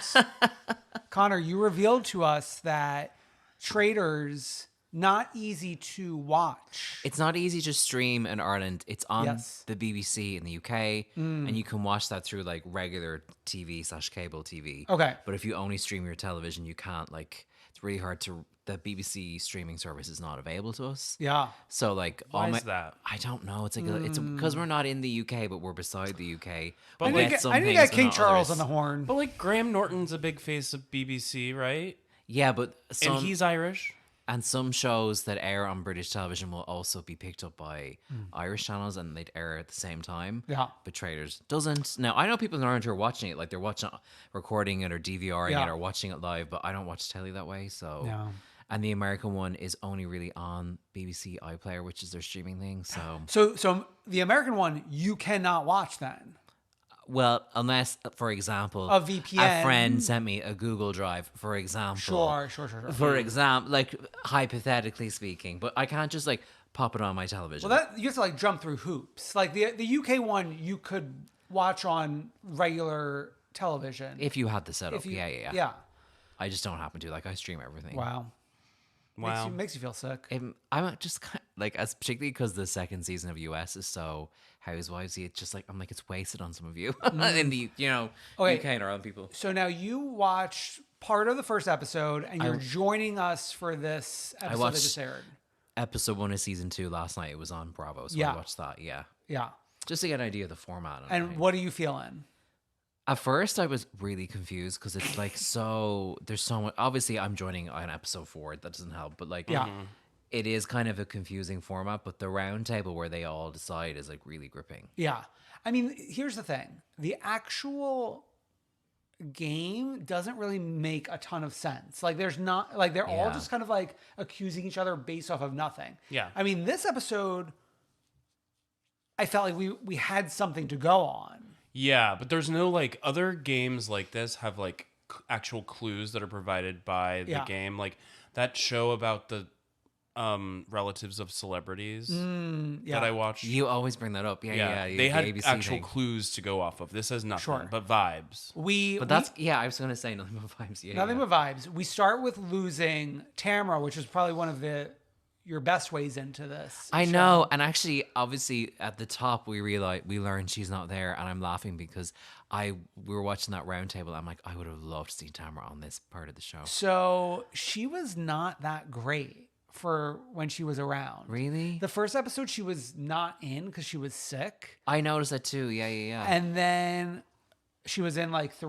Connor, you revealed to us that Traitors, not easy to watch. It's not easy to stream in Ireland. It's on the BBC in the UK, and you can watch that through like regular TV/cable TV. Okay. But if you only stream your television, you can't like. It's really hard to. The BBC streaming service is not available to us. Yeah. So like, Why is that? I don't know. It's like it's because we're not in the UK, but we're beside the UK. But I need to get King Charles on the horn. But like Graham Norton's a big face of BBC, right? Yeah, but And he's Irish. And some shows that air on British television will also be picked up by Irish channels and they'd air at the same time. Yeah. But Traitors doesn't. Now, I know people in Ireland who are watching it, like they're watching, recording it or DVRing it or watching it live, but I don't watch telly that way. So, and the American one is only really on BBC iPlayer, which is their streaming thing. So the American one, you cannot watch then. Well, unless, for example, A VPN. a friend sent me a Google Drive, for example. Sure. For example, like hypothetically speaking, but I can't just like pop it on my television. Well, you have to like jump through hoops. Like the UK one, you could watch on regular television if you had the setup, yeah. Yeah. I just don't happen to. Like, I stream everything. Wow. Makes you feel sick. I'm just like, as particularly because the second season of US is so Housewivesy. It's just like I'm like it's wasted on some of you in the UK and Ireland people. So now you watched part of the first episode, and you're joining us for this episode that just aired. Episode 1 of season 2 last night. It was on Bravo, so I watched that. Yeah, just to get an idea of the format. And what are you feeling? At first, I was really confused because it's like there's so much. Obviously, I'm joining on episode 4. That doesn't help, but like, it is kind of a confusing format. But the round table where they all decide is like really gripping. Yeah, I mean, here's the thing: the actual game doesn't really make a ton of sense. Like, there's not like they're all just kind of like accusing each other based off of nothing. Yeah, I mean, this episode, I felt like we had something to go on. Yeah, but there's no like other games like this have like actual clues that are provided by the game. Like that show about the relatives of celebrities that I watched. You always bring that up. Yeah. They had ABC actual thing. clues to go off of. This has nothing but vibes. I was going to say nothing but vibes. Yeah, nothing but vibes. We start with losing Tamara, which is probably one of your best ways into this. I know, and actually, obviously, at the top, we learned she's not there, and I'm laughing because we were watching that round table. I'm like, I would have loved to see Tamara on this part of the show. So she was not that great for when she was around. Really? The first episode, she was not in because she was sick. I noticed that too. Yeah. And then she was in like I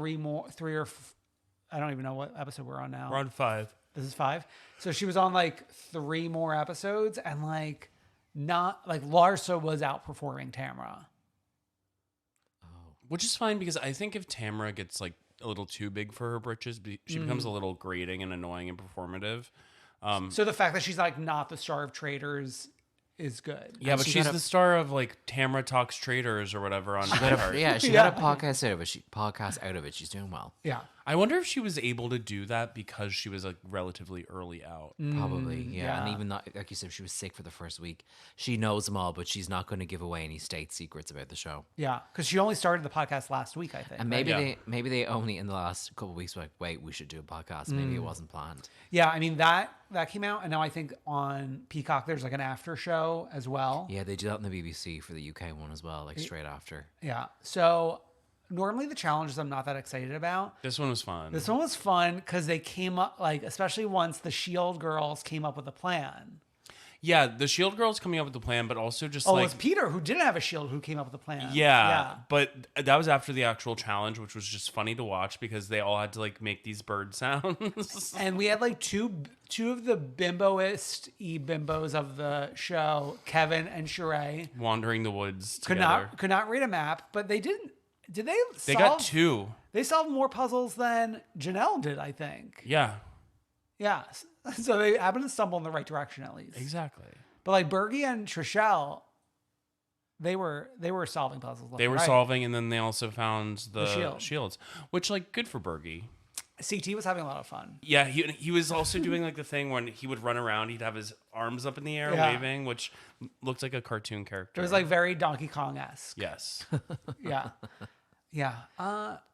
don't even know what episode we're on now. We're on 5. This is 5. So she was on like 3 more episodes, and like not like Larsa was outperforming Tamara. Which is fine because I think if Tamara gets like a little too big for her britches. She becomes a little grating and annoying and performative. So the fact that she's like not the star of Traitors is good. Yeah, but she's the star of like Tamra Talks Traitors or whatever on iHeart. Yeah, she got a podcast out of it. Podcast out of it. She's doing well. Yeah. I wonder if she was able to do that because she was like relatively early out. Probably, yeah. yeah. And even not, like you said, she was sick for the first week. She knows them all, but she's not going to give away any state secrets about the show. Yeah. Because she only started the podcast last week, I think. And right? maybe they only in the last couple of weeks were like, wait, we should do a podcast. Maybe it wasn't planned. Yeah. I mean, that came out. And now I think on Peacock, there's like an after show as well. Yeah, they do that in the BBC for the UK one as well, like straight after. Yeah. So normally the challenges I'm not that excited about. This one was fun. This one was fun because they came up, like, especially once the Shield girls came up with a plan. Yeah, the Shield girls coming up with the plan, but also just Oh, like it was Peter who didn't have a shield who came up with the plan. yeah, but that was after the actual challenge, which was just funny to watch because they all had to like make these bird sounds. And we had like two of the bimboist bimbos of the show, Kevin and Sheree, Wandering the woods could together. not read a map, but they didn't. Did they? They got 2. They solved more puzzles than Janelle did, I think. Yeah, Yeah. So they happened to stumble in the right direction at least. exactly. But like Bergie and Trishelle, they were solving puzzles. left They and were right. solving, and then they also found the shield. shields, which like good for Bergie. CT was having a lot of fun. Yeah, he was also doing like the thing when he would run around, he'd have his arms up in the air Yeah. waving, which looked like a cartoon character. It was like very Donkey Kong-esque. yes. Yeah. Yeah.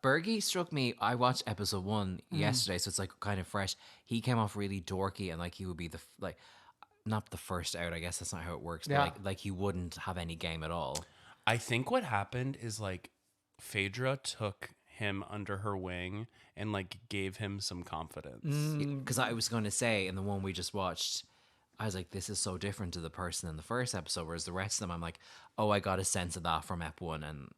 Bergie struck me. I watched episode 1 yesterday, so it's like kind of fresh. He came off really dorky and like he would be not the first out. I guess that's not how it works. Yeah. But like he wouldn't have any game at all. I think what happened is like Phaedra took him under her wing and like gave him some confidence. Because I was going to say in the one we just watched, I was like, this is so different to the person in the first episode. Whereas the rest of them, I'm like, oh, I got a sense of that from Ep 1, and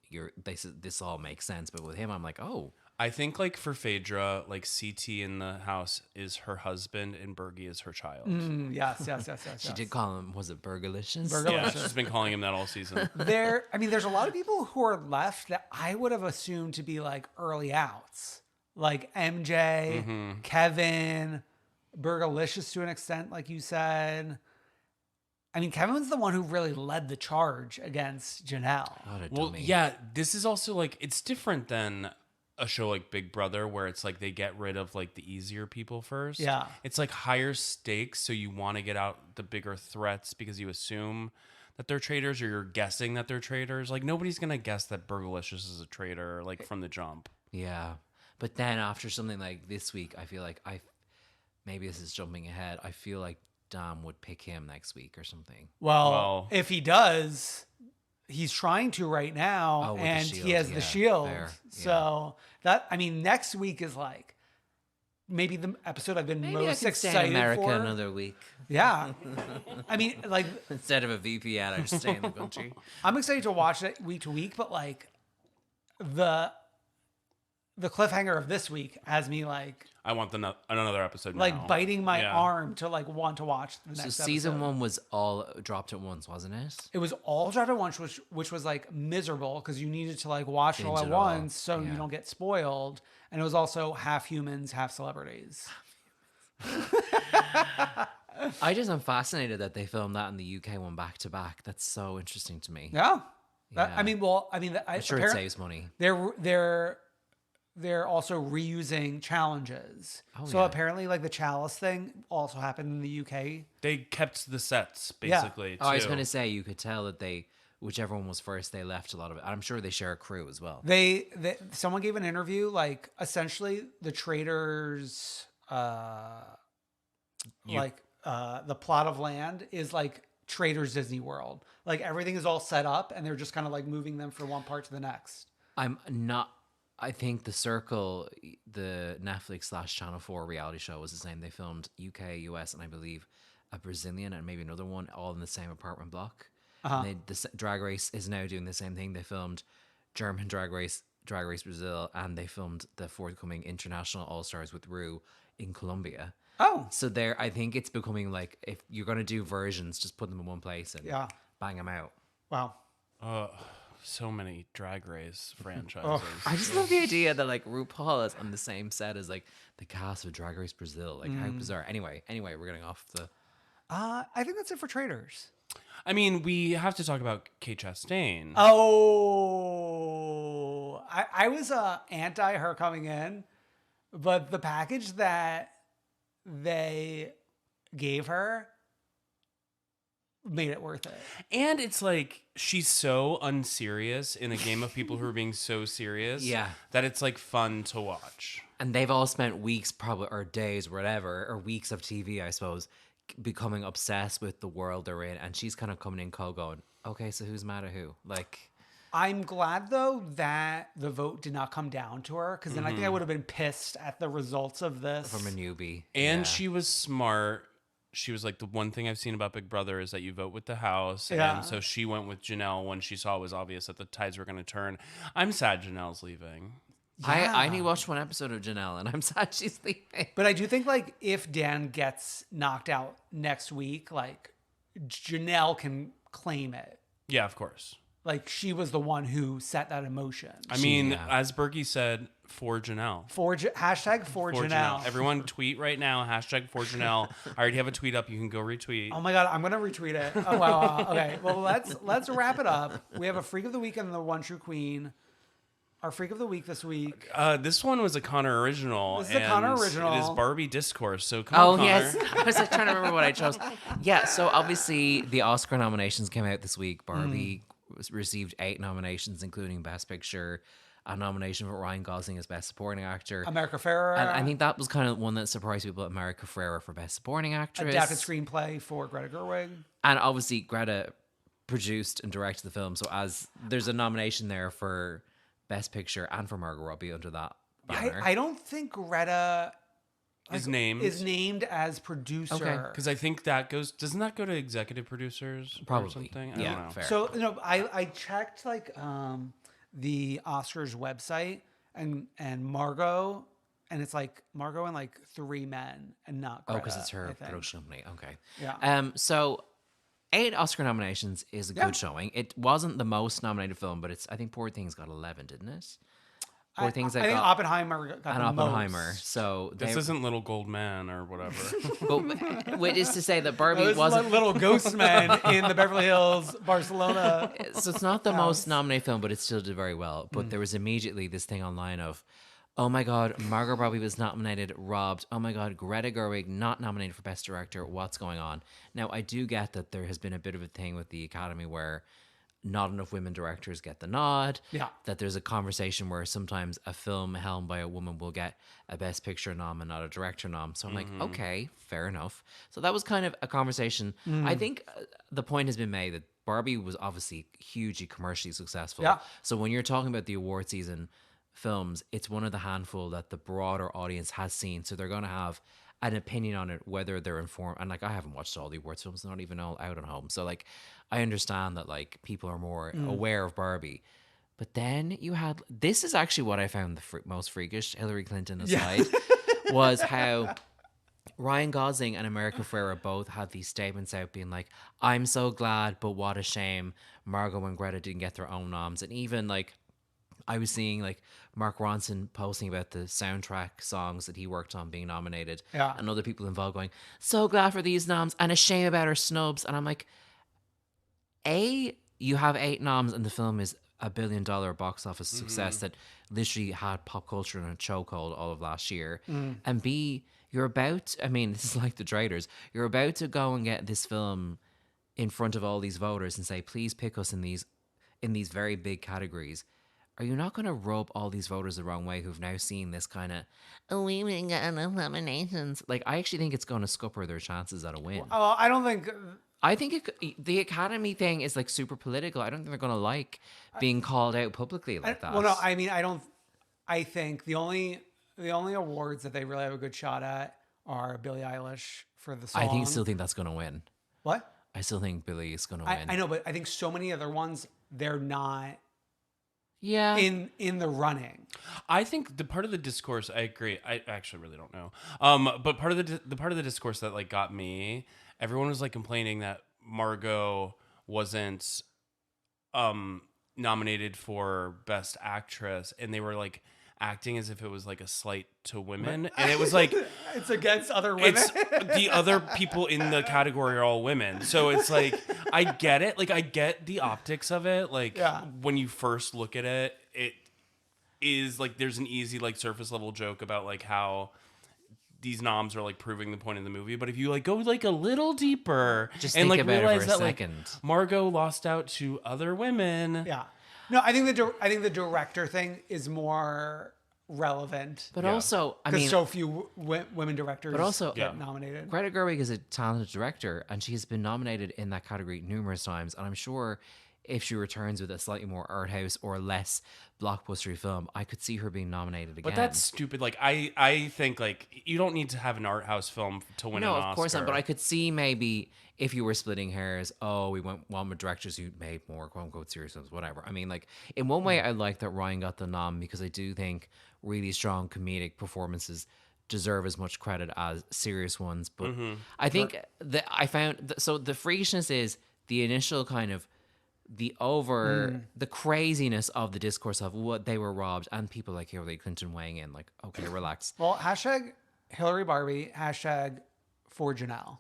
this all makes sense. But with him, I'm like, oh, I think like for Phaedra, like CT in the house is her husband and Bergie is her child. Yes. she did call him. Was it Burgerlicious? Yeah, she's been calling him that all season. There's a lot of people who are left that I would have assumed to be like early outs, like MJ, Kevin, Burgerlicious to an extent, like you said. I mean, Kevin's the one who really led the charge against Janelle. What a Well, dummy. yeah, this is also like it's different than a show like Big Brother where it's like they get rid of like the easier people first. Yeah. It's like higher stakes, so you want to get out the bigger threats because you assume that they're traitors or you're guessing that they're traitors. Like nobody's gonna guess that Burgerlicious is a traitor like from the jump. Yeah. But then after something like this week, I feel like maybe this is jumping ahead. I feel like Dom would pick him next week or something. Well, if he does, he's trying to right now, Oh, with the and shield, he has yeah, the shield. fair, So next week is like maybe the episode I've been Maybe I most could stay excited in America for. another week. Yeah. I mean, like, Instead of a VPN, I just stay in the country. I'm excited to watch it week to week, but like the cliffhanger of this week has me like I want another episode now. like biting my Yeah. arm to like want to watch the So next season episode. 1 was all dropped at once, wasn't it? It was all dropped at once, which was like miserable because you needed to like watch it all Binge at it all. once so you Yeah. don't get spoiled. And it was also half humans, half celebrities. I just am fascinated that they filmed that in the UK one back to back. That's so interesting to me. Yeah. Yeah. I mean, I'm sure it saves money. They're also reusing challenges. Oh, So yeah. apparently, like the chalice thing also happened in the UK. They kept the sets basically. Oh, I was too. going to say you could tell that whichever one was first, they left a lot of it. I'm sure they share a crew as well. Someone gave an interview, like essentially the Traitors, the plot of land is like Traitors Disney World. Like everything is all set up, and they're just kind of like moving them from one part to the next. I think The Circle, the Netflix / Channel 4 reality show, was the same. They filmed UK, US, and I believe a Brazilian and maybe another one, all in the same apartment block. And the Drag Race is now doing the same thing. They filmed German Drag Race Brazil, and they filmed the forthcoming International All Stars with RHO in Colombia. Oh, So I think it's becoming like, if you're going to do versions, just put them in one place and Yeah. bang them out. wow. so many Drag Race franchises. I just love the idea that like RuPaul is on the same set as like the cast of Drag Race Brazil. Like how bizarre. Anyway, we're getting off the. I think that's it for Traitors. I mean, we have to talk about Kate Chastain. Oh, I was anti her coming in, but the package that they gave her made it worth it. And it's like she's so unserious in a game of people who are being so serious that it's like fun to watch. And they've all spent weeks, probably, or days, whatever, or weeks of TV, I suppose, becoming obsessed with the world they're in. And she's kind of coming in cold going, okay, so who's mad at who? Like, I'm glad, though, that the vote did not come down to her, because then I think I would have been pissed at the results of this. from a newbie. And she was smart. She was like, the one thing I've seen about Big Brother is that you vote with the house. Yeah. And so she went with Janelle when she saw it was obvious that the tides were going to turn. I'm sad Janelle's leaving. I only watched one episode of Janelle, and I'm sad she's leaving. But I do think, like, if Dan gets knocked out next week, like, Janelle can claim it. Yeah, of course. Like, she was the one who set that emotion. I mean, as Berkey said, for Janelle. Hashtag for Janelle. Everyone tweet right now, hashtag for Janelle. I already have a tweet up. You can go retweet. Oh my God, I'm going to retweet it. Oh, wow. Okay, well, let's wrap it up. We have a Freak of the Week and the One True Queen. Our Freak of the Week this week. This one was a Connor original. This is a Connor original. It is Barbie Discourse. So come on, Connor. Yes. I was like trying to remember what I chose. Yeah, so obviously the Oscar nominations came out this week. Barbie received 8 nominations, including Best Picture, a nomination for Ryan Gosling as Best Supporting Actor. America Ferrera. And I think that was kind of one that surprised people. America Ferrera for Best Supporting Actress. Adapted screenplay for Greta Gerwig. And obviously Greta produced and directed the film. So as there's a nomination there for Best Picture and for Margot Robbie under that banner. I don't think Greta is named as producer. Okay. Because I think that doesn't that go to executive producers Probably. or something? I Yeah, don't know. fair. So I checked like the Oscars website and Margot, and it's like Margot and like 3 men and not Greta. because it's her I think. production company. Okay. Yeah. So 8 Oscar nominations is a Yeah. good showing. It wasn't the most nominated film, but I think Poor Things got 11, didn't it? Poor Things I think got Oppenheimer got and the Oppenheimer. most. So This isn't Little Gold Man or whatever. but which is to say that Barbie Those wasn't. little ghost men in the Beverly Hills, Barcelona. So it's not the most nominated film, but it still did very well. But there was immediately this thing online of, oh my God, Margot Robbie was not nominated, robbed. Oh my God, Greta Gerwig not nominated for Best Director. What's going on? Now, I do get that there has been a bit of a thing with the Academy where not enough women directors get the nod. Yeah. That there's a conversation where sometimes a film helmed by a woman will get a Best Picture nom and not a director nom. So I'm like, okay, fair enough. So that was kind of a conversation. I think the point has been made that Barbie was obviously hugely commercially successful. Yeah. So when you're talking about the award season films, it's one of the handful that the broader audience has seen. So they're going to have an opinion on it, whether they're informed. And like, I haven't watched all the awards films, they're not even all out at home. So like, I understand that like people are more aware of Barbie. But then you had, this is actually what I found the most freakish, Hillary Clinton aside, was how Ryan Gosling and America Ferrera both had these statements out being like, I'm so glad, but what a shame Margot and Greta didn't get their own noms. And even like, I was seeing like Mark Ronson posting about the soundtrack songs that he worked on being nominated. Yeah. And other people involved going, so glad for these noms and a shame about our snubs. And I'm like, you have 8 noms and the film is $1 billion box office success that literally had pop culture in a chokehold all of last year. And B, you're about, I mean, this is like the Traitors, you're about to go and get this film in front of all these voters and say, please pick us in these very big categories. Are you not going to rub all these voters the wrong way who've now seen this kind of, oh, we didn't get enough nominations? Like, I actually think it's going to scupper their chances at a win. Oh, I don't think. I think the Academy thing is like super political. I don't think they're going to like being called out publicly like that. Well, no, I mean, I don't. I think the only awards that they really have a good shot at are Billie Eilish for the song. I still think that's going to win. What? I still think Billie is going to win. I know, but I think so many other ones they're not Yeah. in the running. I think the part of the discourse, I agree. I actually really don't know. But part of the part of the discourse that like got me, everyone was like complaining that Margot wasn't nominated for Best Actress, and they were like acting as if it was like a slight to women, and it was like It's against other women. it's the other people in the category are all women, so it's like I get it, like I get the optics of it, like Yeah. when you first look at it, it is like there's an easy like surface level joke about like how these noms are like proving the point in the movie, but if you like go like a little deeper Just and think like about it realize for a that second. like Margot lost out to other women, Yeah. No, I think the director thing is more relevant But Yeah. also, I because mean, so few women directors But also- get Yeah. nominated. Greta Gerwig is a talented director, and she has been nominated in that category numerous times. And I'm sure if she returns with a slightly more art house or less blockbustery film, I could see her being nominated again. but that's stupid. Like I think like you don't need to have an art house film to win no, an Oscar. of course not. But I could see maybe if you were splitting hairs, we want with directors who made more quote unquote serious films, whatever. I mean, like in one way, I like that Ryan got the nom because I do think really strong comedic performances deserve as much credit as serious ones. But I think that I found so the freakishness is the initial kind of the craziness of the discourse of what they were robbed, and people like Hillary Clinton weighing in, like, okay, relax. Well, hashtag Hillary Barbie, hashtag for Janelle.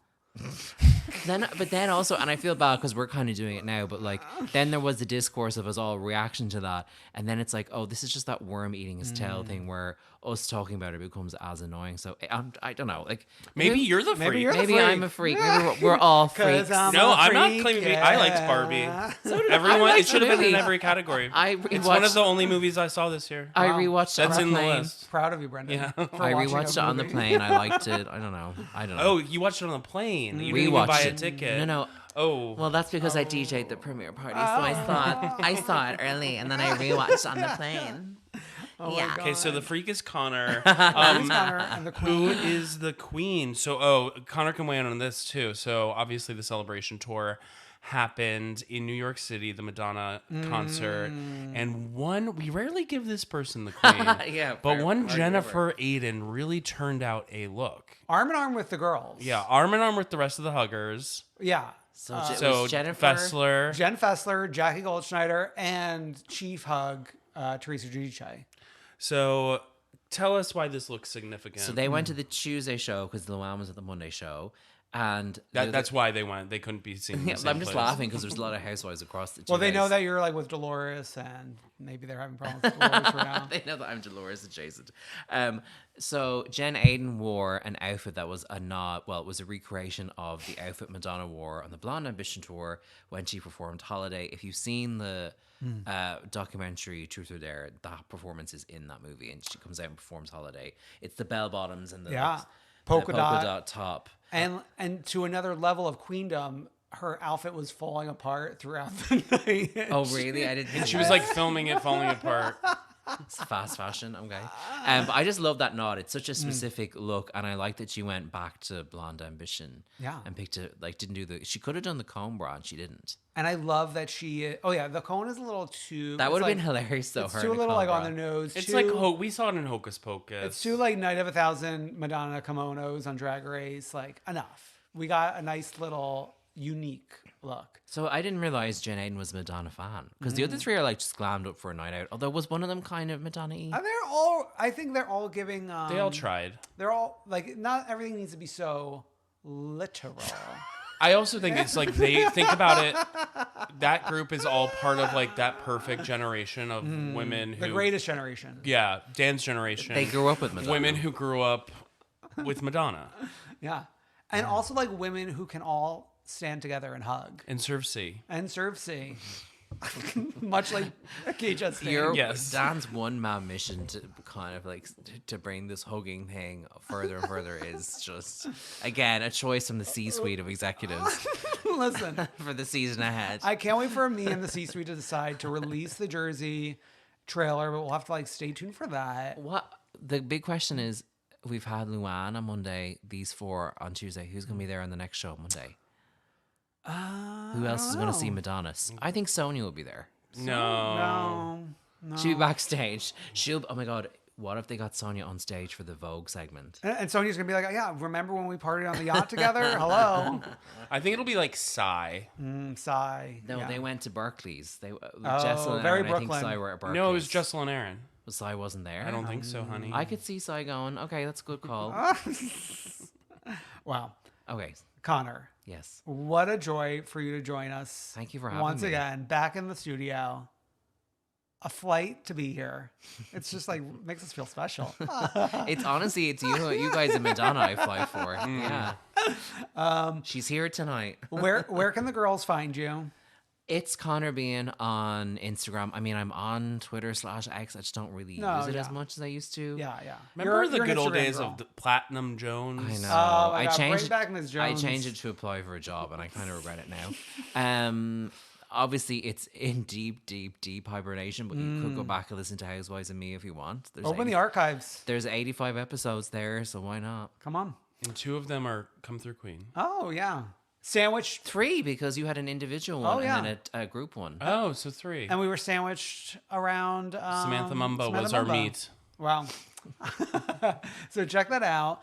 But then also, and I feel bad because we're kind of doing it now, but like then there was the discourse of us all reaction to that, and then it's like, oh, this is just that worm eating his tail thing where us talking about it becomes as annoying. So I don't know, like maybe you're the freak. maybe you're the maybe freak. I'm a freak. Maybe we're all 'Cause freaks. I'm No, a I'm not freak, claiming to be. I liked yeah. Barbie. Everyone, liked it should have been in Barbie. every category. I It's one of rewatched- the only movies I saw this year. I rewatched it That's on in the the plane. list. Proud of you, Brendan. Yeah. for I watching rewatched it a on the movie. plane. I liked it. I don't know. Oh, you watched it on the plane. You didn't even buy a Rewatched it. ticket. No. Oh, Well, that's because I DJ'd the premiere party, so I saw it early, and then I rewatched on the plane. Oh my Yeah. God. okay. So the freak is Connor. It's Connor and the Who Queen. is the queen? So, Connor can weigh in on this too. So, obviously, the celebration tour happened in New York City, the Madonna concert, and we rarely give this person the queen. Yeah, but fair. one Hard Jennifer Aiden really turned out a look. Arm in arm with the girls. Yeah, arm in arm with the rest of the huggers. Yeah. So, it So was Jennifer. Fessler. Jen Fessler, Jackie Goldschneider, and Chief Hug, Teresa Giudice. So tell us why this looks significant. So they went to the Tuesday show because Luann was at the Monday show, and That's why they went. They couldn't be seen. In the Yeah, same I'm just place. laughing because there's a lot of housewives across the two Well, they know days. that you're like with Dolores, and maybe they're having problems with Dolores right now. They know that I'm Dolores adjacent. So Jen Aiden wore an outfit that was it was a recreation of the outfit Madonna wore on the Blonde Ambition tour when she performed Holiday. If you've seen the documentary Truth or Dare, that performance is in that movie, and she comes out and performs Holiday. It's the bell bottoms and the Yeah. the Polka dot. dot top. And to another level of queendom, her outfit was falling apart throughout the night. Oh, really? I didn't. And she was like filming it falling apart. It's fast fashion, okay. But I just love that nod. It's such a specific look, and I like that she went back to Blonde Ambition. Yeah. And picked it, like, didn't do the. She could have done the comb bra, and she didn't. And I love that she. Oh yeah, the cone is a little too. That it's would have like- been hilarious, though. It's her too in little comb like on bra. the nose. It's too, like we saw it in Hocus Pocus. It's too like Night of 1,000 Madonna kimonos on Drag Race. Like enough. We got a nice little unique look. So I didn't realize Jen Aiden was a Madonna fan because the other three are like just glammed up for a night out. Although was one of them kind of Madonna-y? And they're all. I think they're all giving. They all tried. They're all like not everything needs to be so literal. I also think it's like they think about it. That group is all part of like that perfect generation of women who. The greatest generation. Yeah, Dan's generation. They grew up with Madonna. Women who grew up with Madonna Yeah. And also like women who can all stand together and hug and serve C. and serve C. Much like KHS. Your Yes. Dan's one man mission to kind of like to bring this hugging thing further and further is just again a choice from the C-suite of executives Listen, for the season ahead. I can't wait for me and the C-suite to decide to release the Jersey trailer, but we'll have to like stay tuned for that. What the big question is, we've had Luann on Monday, these four on Tuesday. Who's going to be there on the next show Monday? Who else is going to see Madonna? I think Sonia will be there. No. No. She'll be backstage. Oh my God. What if they got Sonia on stage for the Vogue segment? And Sonia's gonna be like, yeah, remember when we partied on the yacht together? Hello. I think it'll be like Psy. Sigh. No, Yeah. they went to Berkeley's. They very Jessel and Aaron, I think Brooklyn. Cy were at Berkeley's. No, it was Jessel and Aaron. But Cy wasn't there. I don't think so, honey. I could see Cy going, okay, that's a good call. Wow. Okay, Connor, yes. what a joy for you to join us. Thank you for having once me. again, back in the studio. A flight to be here. It's just like makes us feel special. It's honestly, it's you guys in Madonna I fly for. Yeah. She's here tonight. Where can the girls find you? It's Conor Behan on Instagram. I mean, I'm on Twitter/X. I just don't really use it as much as I used to. Yeah. Remember the You're an good old Instagram days girl. of the Platinum Jones? I know. Oh, my I God, changed bring back Ms. I Jones. changed it to apply for a job, and I kind of regret it now. Obviously, it's in deep hibernation, but you could go back and listen to Housewives and Me if you want. Open the archives. There's 85 episodes there, so why not? Come on. And 2 of them are Come Through Queen. Oh yeah. Sandwiched. 3 because you had an individual one yeah. and then a group one. Oh, so 3. And we were sandwiched around Samantha Mumbo Samantha was our Mumbo. meat. Wow. So check that out.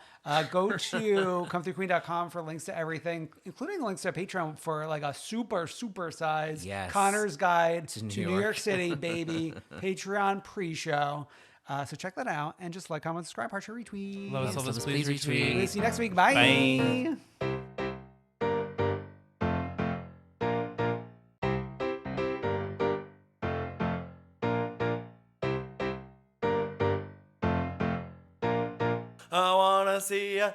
Go to comethroughqueen.com for links to everything, including links to Patreon for like a super size Yes. Connor's Guide to New New York. York City, baby. Patreon pre-show. So check that out and just like, comment, subscribe, heart, share, retweet. Love us, Yes, love us, love us, please please retweet. retweet. We'll see you next week. Bye. Bye. I wanna see ya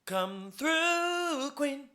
come through, Queen.